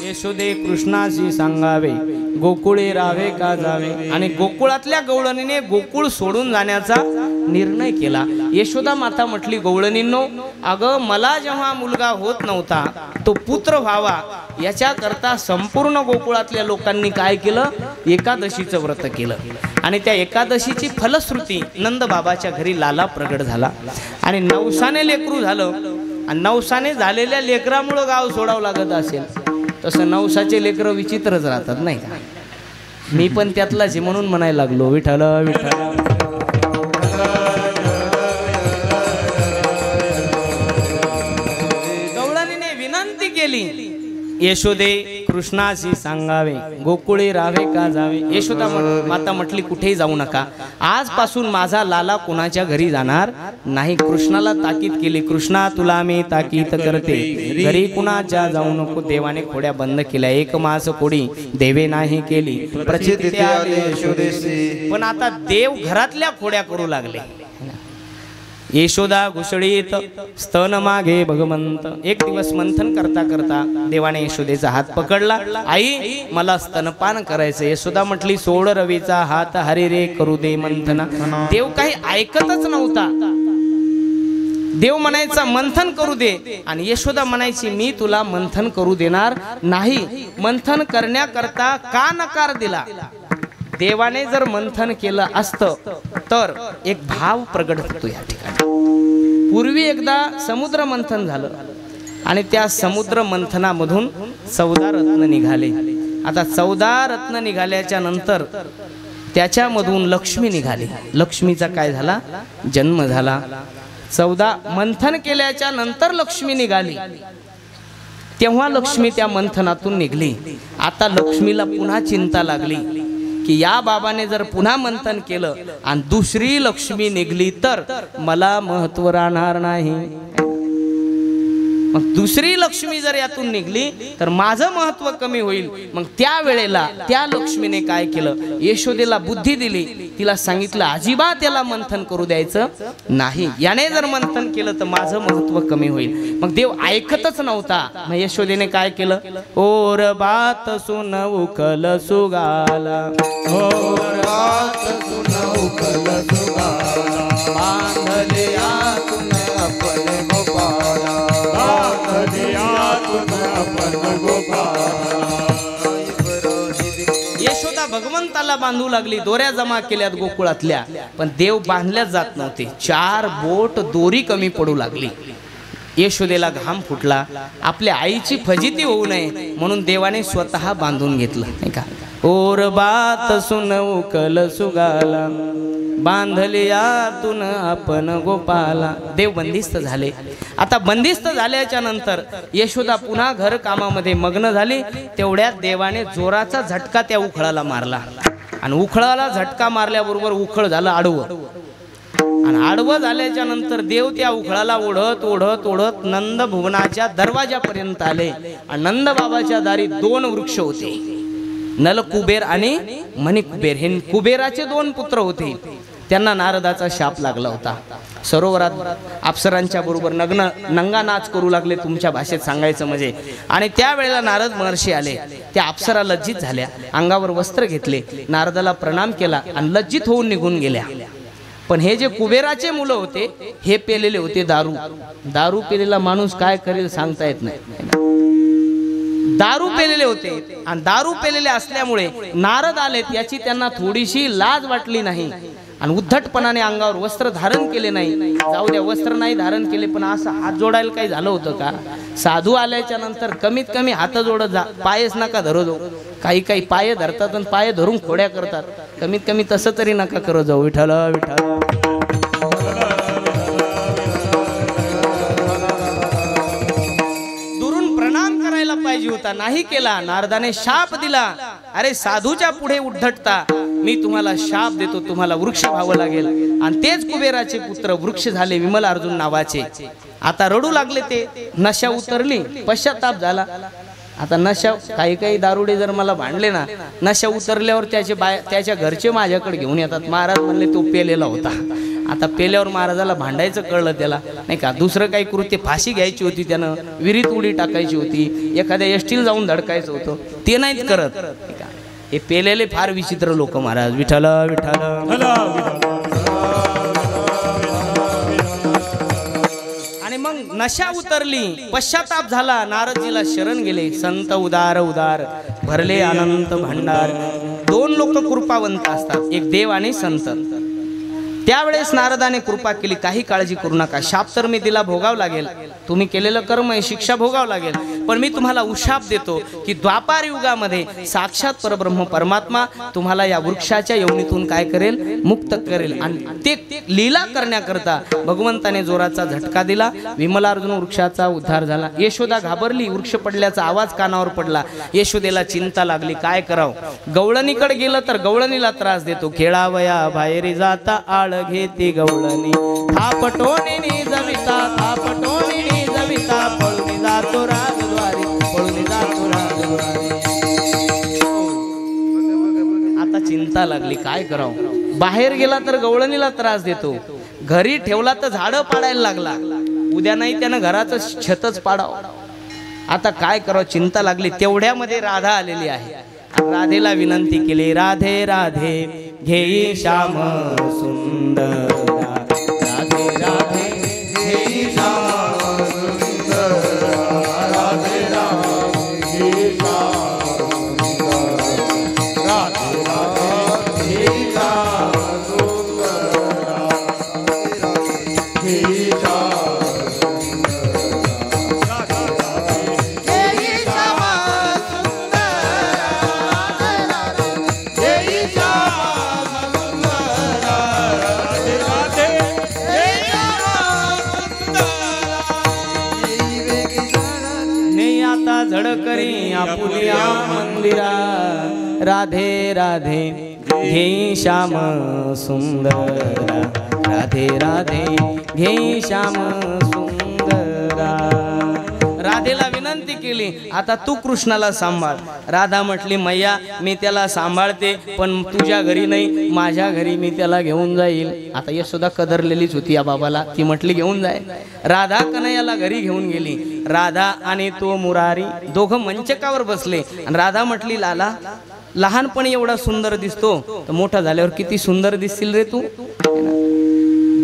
यशोदे कृष्णाशी सांगावे गोकुळे राहावे का जावे. आणि गोकुळातल्या गवळणीने गोकुळ सोडून जाण्याचा निर्णय केला. यशोदा माता म्हटली गवळणींनो, अगं मला जेव्हा मुलगा होत नव्हता तो पुत्र व्हावा याच्याकरता संपूर्ण गोकुळातल्या लोकांनी काय केलं, एकादशीचं व्रत केलं. आणि त्या एकादशीची फलश्रुती नंद बाबाच्या घरी लाला प्रगट झाला आणि नवसाने लेकरू झालं. आणि नवसाने झालेल्या लेकरामुळं गाव सोडावं लागत असेल, तसं नवसाचे लेकरं विचित्रच राहतात नाही का. मी पण त्यातलाच आहे म्हणून म्हणायला लागलो विठ्ठल विठ्ठल. गवळणीने विनंती केली, यशोदे कृष्णाशी सांगावे गोकुळे राहावे का जावे. यशोदा माता म्हटली कुठेही जाऊ नका, आजपासून माझा लाला कोणाच्या घरी जाणार नाही. कृष्णाला ताकीद केली, कृष्णा तुला मी ताकीद करते, घरी कुणाच्या जाऊ नको. देवाने खोड्या बंद केल्या, 1 मास कोडी देवे नाही केली प्रचिती यशोदेसी. पण आता देव घरातल्या खोड्या करू लागले. यशोदा घुसळीत स्तन मागे भगवंत. एक दिवस मंथन करता करता देवाने यशोदेचा हात पकडला, आई मला स्तनपान करायचं. यशोदा म्हटली सोड रवीचा हात, हरी रे करू दे मंथना. देव काही ऐकतच नव्हता. देव म्हणायचा मंथन करू दे, आणि यशोदा म्हणायची मी तुला मंथन करू देणार नाही. मंथन करण्याकरता का नकार दिला. देवाने जर मंथन केलं असतं तर एक भाव प्रगट होतो या ठिकाणी. पूर्वी एकदा समुद्र मंथन झालं आणि त्या समुद्र मंथनामधून 14 रत्न निघाले. आता 14 रत्न निघाल्याच्या नंतर त्याच्यामधून लक्ष्मी निघाली. लक्ष्मीचा काय झाला? जन्म झाला. 14 मंथन केल्याच्या नंतर लक्ष्मी निघाली. तेव्हा लक्ष्मी त्या मंथनातून निघली. आता लक्ष्मीला पुन्हा चिंता लागली की या बाबाने जर पुन्हा मंथन केलं आणि दुसरी लक्ष्मी निघली तर मला महत्व राहणार नाही. मग दुसरी लक्ष्मी जर यातून निघली तर माझं महत्व कमी होईल. मग त्यावेळेला त्या लक्ष्मीने काय केलं? यशोदेला बुद्धी दिली. तिला सांगितलं अजिबात याला मंथन करू द्यायचं नाही. याने जर मंथन केलं तर माझं महत्व कमी होईल. मग देव ऐकतच नव्हता. मग यशोदेने काय केलं? ओर बात सुन उकल सुगाला, और बात सुन उकल सुगाला, बांधले आतून अपने गोपाला, बांधले आतून अपन गोपाला. यशोदा भगवंताला बांधू लागली. दोऱ्या जमा केल्यात गोकुळातल्या, पण देव बांधल्याच जात नव्हते. 4 बोट दोरी कमी पडू लागली. यशोदेला घाम फुटला. आपल्या आईची फजिती होऊ नये म्हणून देवाने स्वतः बांधून घेतलं, नाही का? ओर बात सुन उकल सुगाला, बांधले आतून आपण गोपाला. देव बंदिस्त झाले. आता बंदिस्त झाल्याच्या नंतर यशोदा पुन्हा घर कामामध्ये मग्न झाली. तेवढ्यात देवाने जोराचा झटका त्या उखळाला मारला आणि उखळाला झटका मारल्याबरोबर उखळ झालं आडवं. आणि आडवं झाल्याच्या नंतर देव त्या उखळाला ओढत ओढत ओढत नंद भुवनाच्या दरवाजापर्यंत आले. आणि नंद बाबाच्या दारी 2 वृक्ष होते, नल कुबेर आणि मणी कुबेर. हे कुबेराचे 2 पुत्र होते. त्यांना नारदाचा शाप लागला होता. सरोवरात अप्सरांच्या बरोबर नंगा नाच करू लागले, तुमच्या भाषेत सांगायचं म्हणजे. आणि त्यावेळेला नारद महर्षी आले. त्या अप्सरा लज्जित झाल्या, अंगावर वस्त्र घेतले, नारदाला प्रणाम केला आणि लज्जित होऊन निघून गेल्या. पण हे जे कुबेराचे मुलं होते हे पेलेले होते दारू. दारू पेलेला माणूस काय करेल सांगता येत नाही. दारू पेलेले होते आणि दारू पेलेले असल्यामुळे नारद आलेत याची त्यांना थोडीशी लाज वाटली नाही आणि उद्धटपणाने अंगावर वस्त्र धारण केले नाही. जाऊ द्या, वस्त्र नाही धारण केले, पण असं हात जोडायला काही झालं होतं का? साधू आल्याच्या नंतर कमीत कमी हात जोडत जा, पायच नका धरो जाऊ. काही काही पाय धरतात आणि पाय धरून खोड्या करतात. कमीत कमी तसं तरी नका करत जाऊ. विठ्ठल विठ्ठल. पाहिजे होता, नाही केला. नारदाने शाप दिला. अरे साधूच्या पुढे उद्धटता, मी तुम्हाला शाप देतो, तुम्हाला वृक्ष व्हावं लागेल. आणि तेच कुबेराचे पुत्र वृक्ष झाले विमल अर्जुन नावाचे. आता रडू लागले ते. नशा उतरली, पश्चाताप झाला. आता नशा काही काही दारुडे जर मला भांडले ना, नशा उतरल्यावर त्याच्या घरचे माझ्याकडे घेऊन येतात. महाराज म्हणले तो पेलेला होता. आता पेल्यावर महाराजाला भांडायचं कळलं त्याला, नाही का? दुसरं काही कृत्य, फाशी घ्यायची होती त्यानं, विहिरीत उडी टाकायची होती, एखाद्या एसटीला जाऊन धडकायचं होतं, ते नाहीत करत. हे पेलेले फार विचित्र लोक महाराज. विठ्ठल विठ्ठल. आणि मग नशा उतरली, पश्चाताप झाला, नारदजीला शरण गेले. संत उदार उदार भरले अनंत भंडार. 2 लोक कृपावंत असतात, एक देव आणि संत. त्यावेळेस नारदाने कृपा केली, काही काळजी करू नका, शाप तर मी दिला, भोगावं लागेल, तुम्ही केलेलं कर्म आहे, शिक्षा भोगावं लागेल. पण मी तुम्हाला उशाप देतो की द्वापार युगामध्ये साक्षात परब्रह्म परमात्मा तुम्हाला या वृक्षाच्या यवनीतून काय करेल? मुक्त करेल. आणि ते लीला करण्याकरता भगवंताने जोराचा झटका दिला. विमलार्जुन वृक्षाचा उद्धार झाला. यशोदा घाबरली, वृक्ष पडल्याचा आवाज कानावर पडला. यशोदेला चिंता लागली, काय करावं? गवळणीकडे गेलं तर गवळणीला त्रास देतो. खेळावया बाहेरी जाता आळ घेते गवळणी, थापटोणी जविता, थापटोणी जविता, पळून जातो राजद्वारी, पळून जातो राजद्वारी. आता चिंता लागली, काय करावं? बाहेर गेला तर गवळणीला त्रास देतो, घरी ठेवला तर झाडं पाडायला लागला, उद्या नाही त्यानं घराचं छतच पाडावं. आता काय करावं? चिंता लागली. तेवढ्यामध्ये राधा आलेली आहे. राधेला विनंती केली, राधे राधे घेई श्याम सुंदर, राधे राधे घेई श्याम सुंदर, राधे राधे घेई श्याम सुंदर, राधे राधे घेई श्याम सुंदर, घेई श्याम सुंदर. झडकरी आपुलिया मंदिरा राधे राधे घे श्याम सुंदरा राधे राधे घे श्याम सुंदरा राधेला विनंती केली आता तू कृष्णाला सांभाळ राधा म्हटली मैया मी त्याला सांभाळते पण तुझ्या घरी नाही माझ्या घरी मी त्याला घेऊन जाईल आता यशोदा कदरलेलीच होती या बाबाला ती म्हटली घेऊन जाय राधा कन्हैयाला घरी घेऊन गेली राधा आणि तो मुरारी दोघं मंचकावर बसले आणि राधा म्हटली लाला लहानपणी एवढा सुंदर दिसतो तर मोठा झाल्यावर किती सुंदर दिसतील रे तू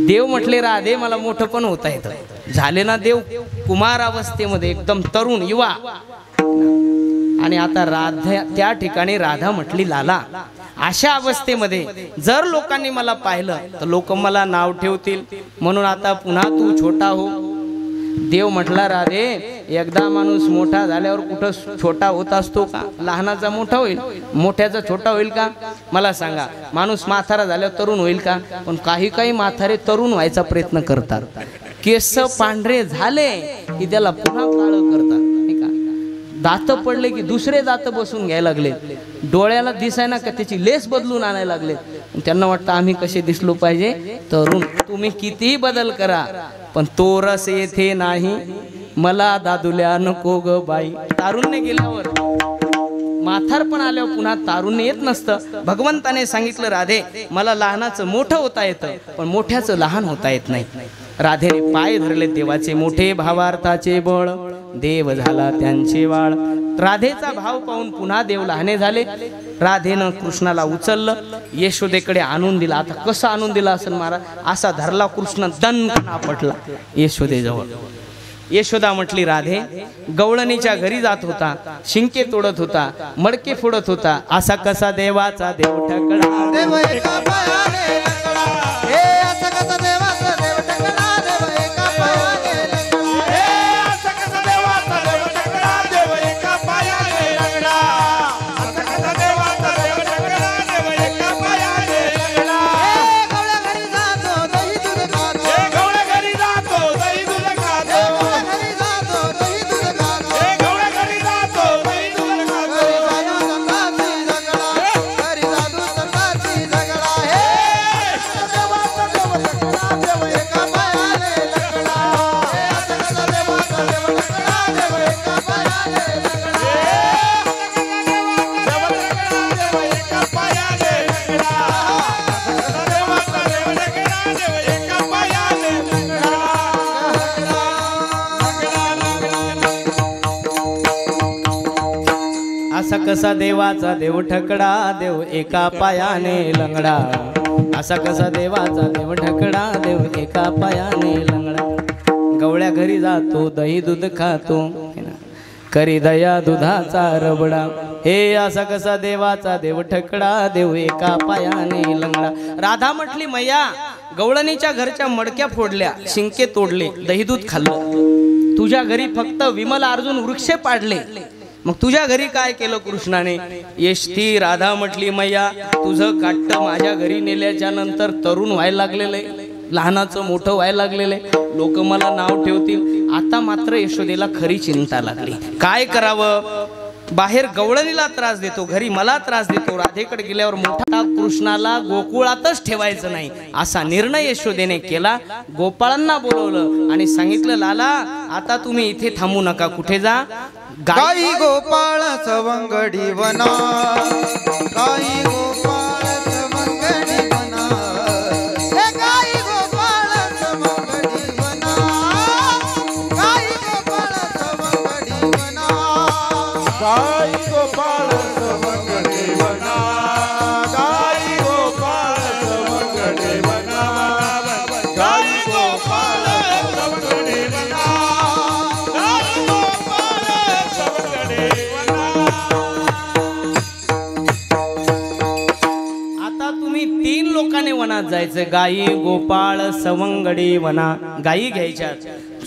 देव म्हटले राधे मला मोठं पण होता येतं झाले ना देव कुमार अवस्थेमध्ये एकदम तरुण युवा आणि आता राधा त्या ठिकाणी राधा म्हटली लाला अशा अवस्थेमध्ये जर लोकांनी मला पाहिलं तर लोक मला नाव ठेवतील म्हणून आता पुन्हा तू छोटा हो देव म्हटला राधे एकदा माणूस मोठा झाल्यावर कुठं छोटा होत असतो का लहानाचा मोठा होईल मोठ्याचा छोटा होईल का मला सांगा माणूस म्हातारा झाल्यावर तरुण होईल का पण काही काही म्हातारे तरुण व्हायचा प्रयत्न करतात केस पांढरे झाले की त्याला पुन्हा काळं करतात नाही का दात पडले की दुसरे दात बसून घ्यायला लागले डोळ्याला दिसायना का त्याची लेस बदलून आणायला लागले त्यांना वाटतं आम्ही कसे दिसलो पाहिजे तरुण तुम्ही कितीही बदल करा पण तो रस येथे नाही मला दादुल्या नको ग बाई तारुण्य गेल्यावर म्हातारपण आल्यावर पुन्हा तारुण्य येत नसतं भगवंताने सांगितलं राधे मला लहानाचं मोठं होता येतं पण मोठ्याचं लहान होता येत नाही राधेने पाय धरले देवाचे मोठे भावार्थाचे बळ देव झाला त्यांचे वाळ राधेचा भाव पाहून पुन्हा देव लहाने झाले राधेनं कृष्णाला उचललं यशोदेकडे आणून दिला आता कसं आणून दिला असेल महाराज असा धरला कृष्ण दणकन आपटला यशोदेजवळ यशोदा म्हटली राधे गवळणीच्या घरी जात होता शिंके तोडत होता मडके फोडत होता असा कसा देवाचा देव ठकडा देव एका पायाने लंगडा हे असा कसा देवाचा देव ठकडा देव एका पायाने लंगडा हे असा कसा देवाचा देव ठकडा देव एका पायाने लंगडा असा कसा देवाचा देव ठकडा देव एका पायाने लंगडा हे गवळ्या घरी जातो दही दूध खातो हे गवळ्या घरी जातो दही दूध खातो घरी जातो दही दूध खातो हे गवळ्या घरी जातो दही दूध खातो घरी जातो संताची झगडा हे देवाचा देव ठकडा देव एका पायाने लंगडा हे असा कसा देवाचा देव ठकडा देव एका पायाने लंगडा देव एका पायाने लंगडा असा देवाचा देव ठकडा देव एका पायाने लंगडा असा कसा देवाचा देव ठकडा देव एका पायाने लंगडा असा कसा देवाचा देव ठकडा देव एका पायाने लंगडा गवळ्या घरी जातो दही दूध खातो करी दया दुधाचा रबडा हे असा कसा देवाचा देव ठकडा देव एका पायाने लंगडा राधा म्हटली मैया गवळणीच्या घरच्या मडक्या फोडल्या शिंके तोडले दही दूध खाल्लं तुझ्या घरी फक्त विमल अर्जुन वृक्ष पाडले मग तुझ्या घरी काय केलं कृष्णाने यशती राधा म्हटली मैया तुझं काट्ट माझ्या घरी नेल्याच्या नंतर तरुण व्हायला लागलेलं आहे लहानाचं मोठं व्हायला लागलेलं आहे लोक मला नाव ठेवतील आता मात्र यशोदेला खरी चिंता लागली काय करावं बाहेर गवळणीला त्रास देतो घरी मला त्रास देतो राधेकडे गेल्यावर मोठा कृष्णाला गोकुळातच ठेवायचं नाही असा निर्णय यशोदेने केला गोपाळांना बोलवलं आणि सांगितलं लाला आता तुम्ही इथे थांबू नका कुठे जा गाई गोपाळ सवंगडी वना गाई गोपाळ सवंगडी वना हे गाई गोपाळ सवंगडी वना गाई गोपाळ सवंगडी वना गाई गोपाळ सवंगडी वना गाई गोपाळ सवंगडी वना गाई गोपाळ सवंगडी वना गाई गोपाळ सवंगडी वना आता तुम्ही 3 लोकांनी वनात जायचं गाई गोपाळ सवंगडी वना गाई घ्यायच्या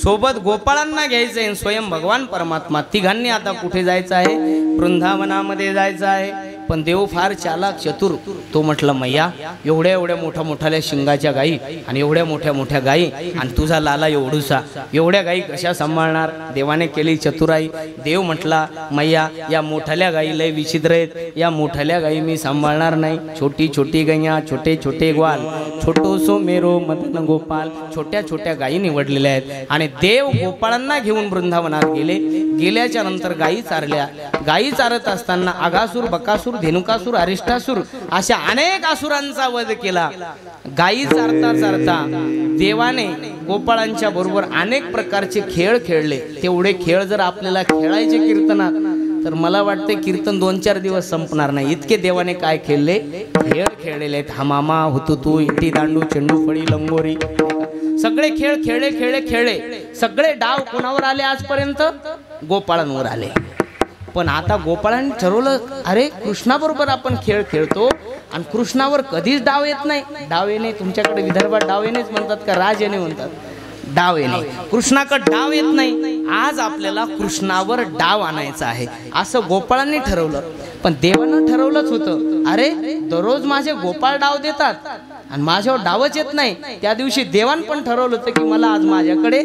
सोबत गोपाळांना घ्यायचंय स्वयं भगवान परमात्मा तिघांनी आता कुठे जायचं आहे वृंदावनामध्ये जायचं आहे पण देव फार चालाक चतुर. तो म्हटलं मैया एवढ्या एवढ्या मोठ्या मोठ्याल्या शिंगाच्या गायी आणि एवढ्या मोठ्या मोठ्या गायी आणि तुझा लाला एवढूसा, एवढ्या गायी कशा सांभाळणार. देवाने केली चतुराई. देव म्हटला मैया या मोठ्याल्या गायी लय विचित्र आहेत, या मोठ्याल्या गायी मी सांभाळणार नाही. छोटी छोटी गैया छोटे छोटे ग्वाल, छोटोसो मेरो मदन गोपाल. छोट्या छोट्या गायी निवडलेल्या आहेत आणि देव गोपाळांना घेऊन वृंदावनात गेले. गेल्याच्या नंतर गायी चारल्या. गायी चारत असताना आगासूर, बकासूर, धेनुकासूर, अरिष्टासूर अशा अनेक असुरांचा वध केला. गायी चारता चारता देवाने गोपाळांच्या बरोबर अनेक प्रकारचे खेळ खेळले. तेवढे खेळ जर आपल्याला खेळायचे कीर्तनात तर मला वाटते कीर्तन 2-4 दिवस संपणार नाही. इतके देवाने काय खेळले, खेळ खेळलेले आहेत. हमामा, हुतुतू, इटी दांडू, चेंडू फळी, लंगोरी, सगळे खेळ खेळले खेळले खेळले. सगळे डाव कोणावर आले आजपर्यंत? गोपाळांवर आले. पण आता गोपाळांनी ठरवलं अरे कृष्णाबरोबर आपण खेळ खेळतो आणि कृष्णावर कधीच डाव येत नाही. डाव येणे तुमच्याकडे विदर्भात डाव येणेच म्हणतात का राज येणे म्हणतात? डाव येणे. कृष्णाकडे डाव येत नाही. आज आपल्याला कृष्णावर डाव आणायचा आहे असं गोपाळांनी ठरवलं. पण देवानं ठरवलंच होतं अरे दररोज माझे गोपाळ डाव देतात आणि माझ्यावर डावच येत नाही. त्या दिवशी देवान पण ठरवलं होतं की मला आज माझ्याकडे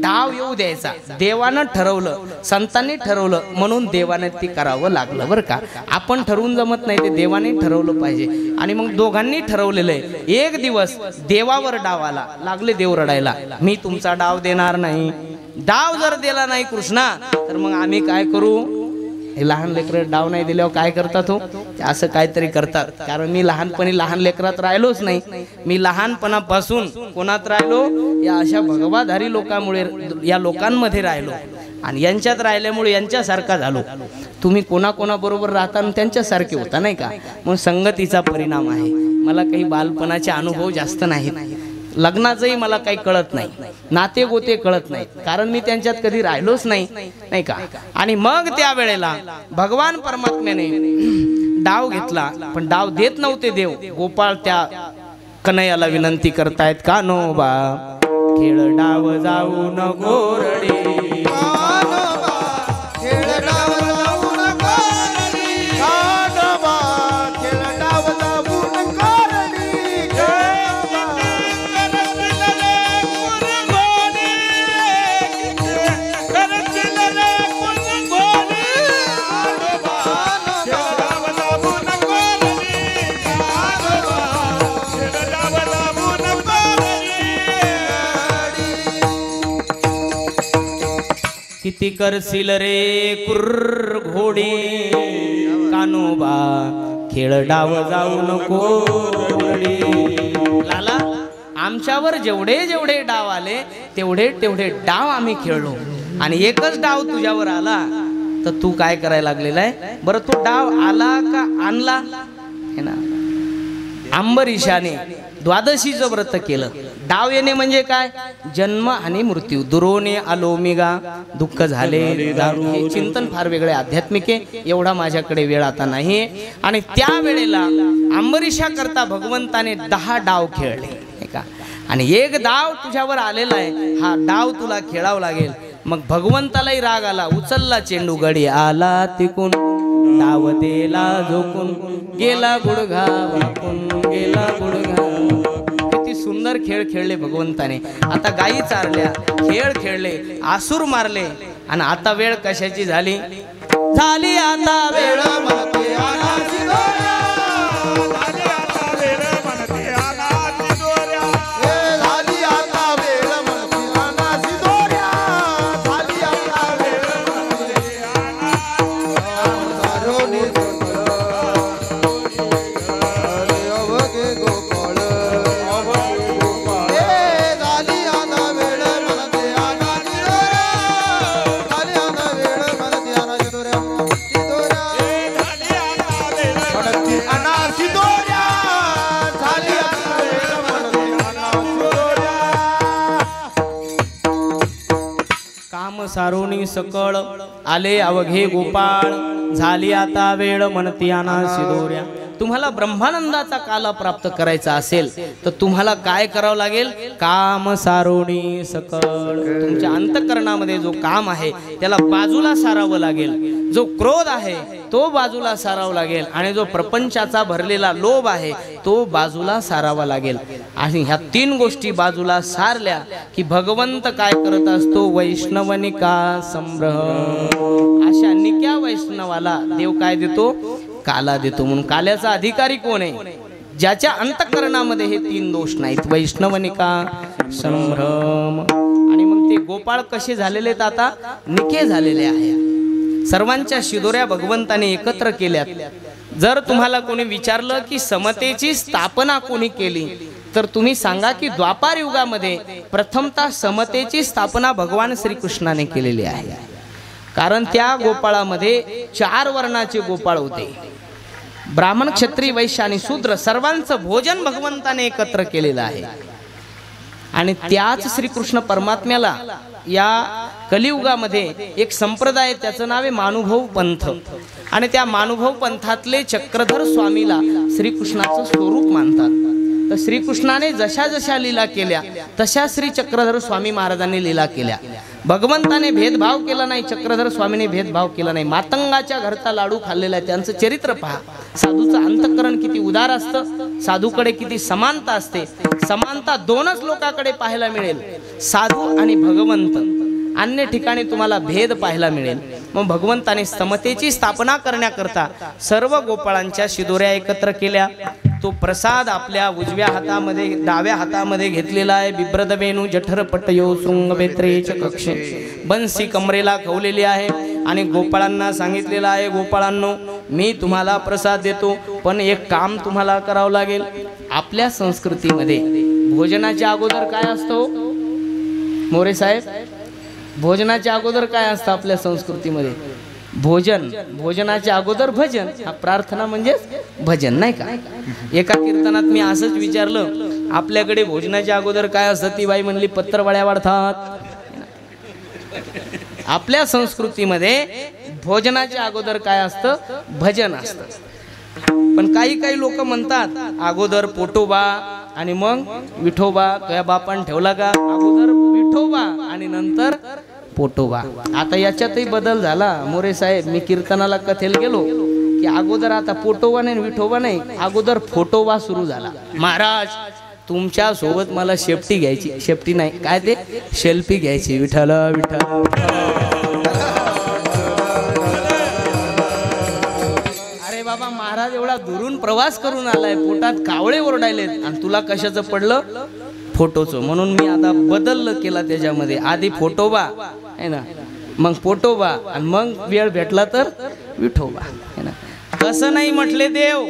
डाव येऊ द्यायचा. देवानं ठरवलं, संतांनी ठरवलं, म्हणून देवाने ते करावं लागलं बरं का. आपण ठरवून जमत नाही, ते देवाने ठरवलं पाहिजे. आणि मग दोघांनी ठरवलेलं आहे. एक दिवस देवावर डाव आला. लागले देव रडायला, मी तुमचा डाव देणार नाही. डाव जर दिला नाही कृष्णा तर मग आम्ही काय करू? हे लहान लेकरं डाव नाही दिल्यावर काय करतात हो? असं काहीतरी करतात. कारण मी लहानपणी लहान लेकरात राहिलोच नाही. मी लहानपणापासून कोणात राहिलो? या अशा भगवाधारी लोकांमुळे, या लोकांमध्ये राहिलो आणि यांच्यात राहिल्यामुळे यांच्यासारखा झालो. तुम्ही कोणाकोणाबरोबर राहता आणि त्यांच्यासारखे होता नाही का? मग संगतीचा परिणाम आहे. मला काही बालपणाचे अनुभव जास्त नाहीत. लग्नाचंही मला काही कळत नाही, नाते गोते कळत नाही, कारण मी त्यांच्यात कधी राहिलोच नाही नाही का. आणि मग त्या वेळेला भगवान परमात्म्याने डाव घेतला, पण डाव देत नव्हते देव. गोपाळ त्या कन्हैयाला विनंती करतायत, कान्होबा खेळ डाव जाऊ न गोरडे, किती करशील रे कुर्र घोडे, कान्होबा खेळ डाव जाऊ नको रे. लाला आमच्यावर जेवढे जेवढे डाव आले तेवढे तेवढे डाव आम्ही खेळलो आणि एकच डाव तुझ्यावर आला तर तू काय करायला लागलेला आहे? बरं तो डाव आला का आणला है ना? अंबरीशाने द्वादशीचं व्रत केलं. डाव येणे म्हणजे काय? जन्म आणि मृत्यू. दुरोने आलो मिगा, दुःख झाले दारू. हे चिंतन फार वेगळे आध्यात्मिक आहे, एवढा माझ्याकडे वेळ आता नाही. आणि त्या वेळेला अंबरीशा करता भगवंताने 10 डाव खेळले नाही का. आणि एक डाव तुझ्यावर आलेला आहे, हा डाव तुला खेळावा लागेल. मग भगवंतालाही राग आला, उचलला चेंडू, गडी आला तिकून, डाव देला झोकून, गेला गुडघा वाकून, गेला गुडघा. किती सुंदर खेळ खेळले भगवंताने. आता गायी चारल्या, खेळ खेळले, आसूर मारले. आणि आता वेळ कशाची झाली? झाली आता वेळ म्हणते आनाची दोऱ्या, झाली आता वेळ म्हणते आनाची दोऱ्या, झाली आता वेळ म्हणते आनाची दोऱ्या, झाली आता वेळ म्हणते सारोणी सकळ आले अवघे गोपाळ, झाली आता वेळ म्हणती आनासी दोऱ्या. तुम्हाला ब्रह्मानंदाचा काला प्राप्त करायचा असेल तर तुम्हाला काय करावं लागेल? काम सारोणी सकळ. तुमच्या अंतःकरणामध्ये जो काम आहे त्याला बाजूला सारावं लागेल. जो क्रोध आहे तो बाजूला सारावा लागेल आणि जो प्रपंचाचा भरलेला लोभ आहे तो बाजूला सारावा लागेल. आणि ह्या तीन गोष्टी बाजूला सारल्या की भगवंत काय करत असतो, वैष्णवनिका संभ्रम. अशा निक्या वैष्णवाला देव काय देतो, काला देतो. म्हणून काल्याचा अधिकारी कोण आहे, ज्याच्या अंतःकरणामध्ये हे तीन दोष नाहीत, वैष्णवनिका संभ्रम. आणि मग ते गोपाळ कसे झालेले आहेत, आता निके झालेले आहे. सर्वांच्या शिदोऱ्या भगवंताने एकत्र केल्यात. जर तुम्हाला कोणी विचारलं की समतेची स्थापना कोणी केली तर तुम्ही सांगा की द्वापार युगामध्ये प्रथमतः समतेची स्थापना भगवान श्रीकृष्णाने केलेली आहे. कारण त्या गोपाळामध्ये 4 वर्णाचे गोपाळ होते. ब्राह्मण, क्षत्रिय, वैश्य आणि शूद्र सर्वांचं भोजन भगवंताने एकत्र केलेलं आहे. आणि त्याच श्रीकृष्ण परमात्म्याला या कलियुगामध्ये एक संप्रदाय, त्याचं नाव आहे मानुभव पंथ. आणि त्या मानुभव पंथातले चक्रधर स्वामीला श्रीकृष्णाचं स्वरूप मानतात. तर श्रीकृष्णाने जशा जशा लीला केल्या तशा श्री चक्रधर स्वामी महाराजांनी लीला केल्या. भगवंताने भेदभाव केला नाही, चक्रधर स्वामीने भेदभाव केला नाही. मातंगाच्या घरचा लाडू खाल्लेला आहे. त्यांचं चरित्र पहा. साधूचं अंतःकरण किती उदार असतं, साधूकडे किती समानता असते. समानता 2च लोकांकडे पाहायला मिळेल, साधू आणि भगवंत. अन्य ठिकाणी तुम्हाला भेद पाहायला मिळेल. मग भगवंताने समतेची स्थापना करण्याकरता सर्व गोपाळांच्या शिदोऱ्या एकत्र केल्या. तो प्रसाद आपल्या उजव्या हातामध्ये, डाव्या हातामध्ये घेतलेला आहे. बिभ्रद वेणू जठर पटयो शृंग बेत्रेच कक्षे, बंसी कमरेला खवलेली आहे. आणि गोपाळांना सांगितलेलं आहे, गोपाळांनो मी तुम्हाला प्रसाद देतो, पण एक काम तुम्हाला करावं लागेल. आपल्या संस्कृतीमध्ये भोजनाच्या अगोदर काय असतो मोरे साहेब, भोजनाच्या अगोदर काय असतं आपल्या संस्कृतीमध्ये, भोजन. भोजनाच्या अगोदर भजन. हा प्रार्थना म्हणजे भजन नाही का. एका कीर्तनात मी असंच विचारलं, आपल्याकडे भोजनाच्या अगोदर काय असतं, ती बाई म्हणली पत्रवळ्या वाढतात. आपल्या संस्कृतीमध्ये भोजनाच्या अगोदर काय असतं, भजन असतं. पण काही काही लोक म्हणतात अगोदर पोटोबा आणि मग विठोबा. तुझ्या बापान ठेवला का, अगोदर विठोबा आणि नंतर पोटोबा. आता याच्यातही बदल झाला मोरे साहेब. मी कीर्तनाला कथेला गेलो की अगोदर आता पोटोबा नाही विठोबा नाही, अगोदर फोटोबा सुरू झाला. महाराज तुमच्या सोबत मला शेपटी घ्यायची, शेपटी नाही काय ते सेल्फी घ्यायची. विठ्ठल विठ्ठल. अरे बाबा महाराज एवढा दुरून प्रवास करून आलाय, पोटात कावळे ओरडायलेत आणि तुला कशाचं पडलं, फोटोचं. म्हणून मी आता बदल केला त्याच्यामध्ये. आधी फोटोबा आहे ना, मग पोटोबा आणि मग वेळ भेटला तर विठोबा आहे ना. कसं नाही म्हटले देव.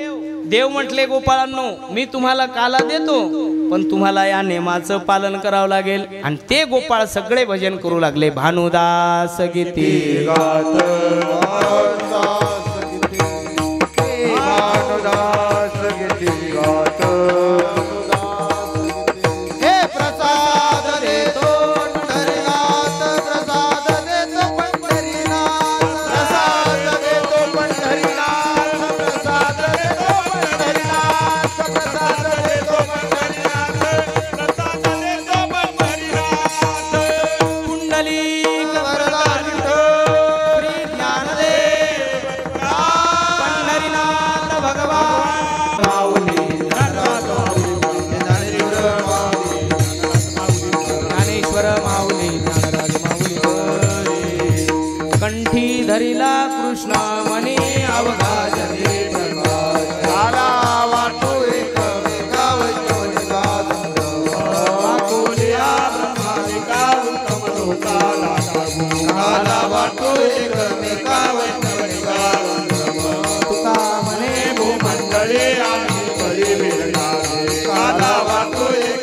देव म्हटले गोपाळांनो मी तुम्हाला काला देतो, पण तुम्हाला या नेमाचं पालन करावं लागेल. आणि ते गोपाळ सगळे भजन करू लागले. भानुदास गीती गात, धरिला कृष्ण मनी अवघा जगे प्रकाश. काला वाटो एक वाटोलिया ब्रह्मानिका उत्तम लोकाला काला वाटो एक तुका मने भूमंडळे आम्ही बळी मिळणारे. काला वाटो एक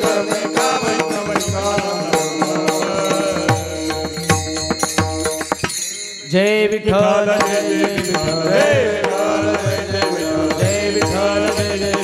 जय विठ्ठल जय विठ्ठल जय विठ्ठल जय विठ्ठल जय विठ्ठल जय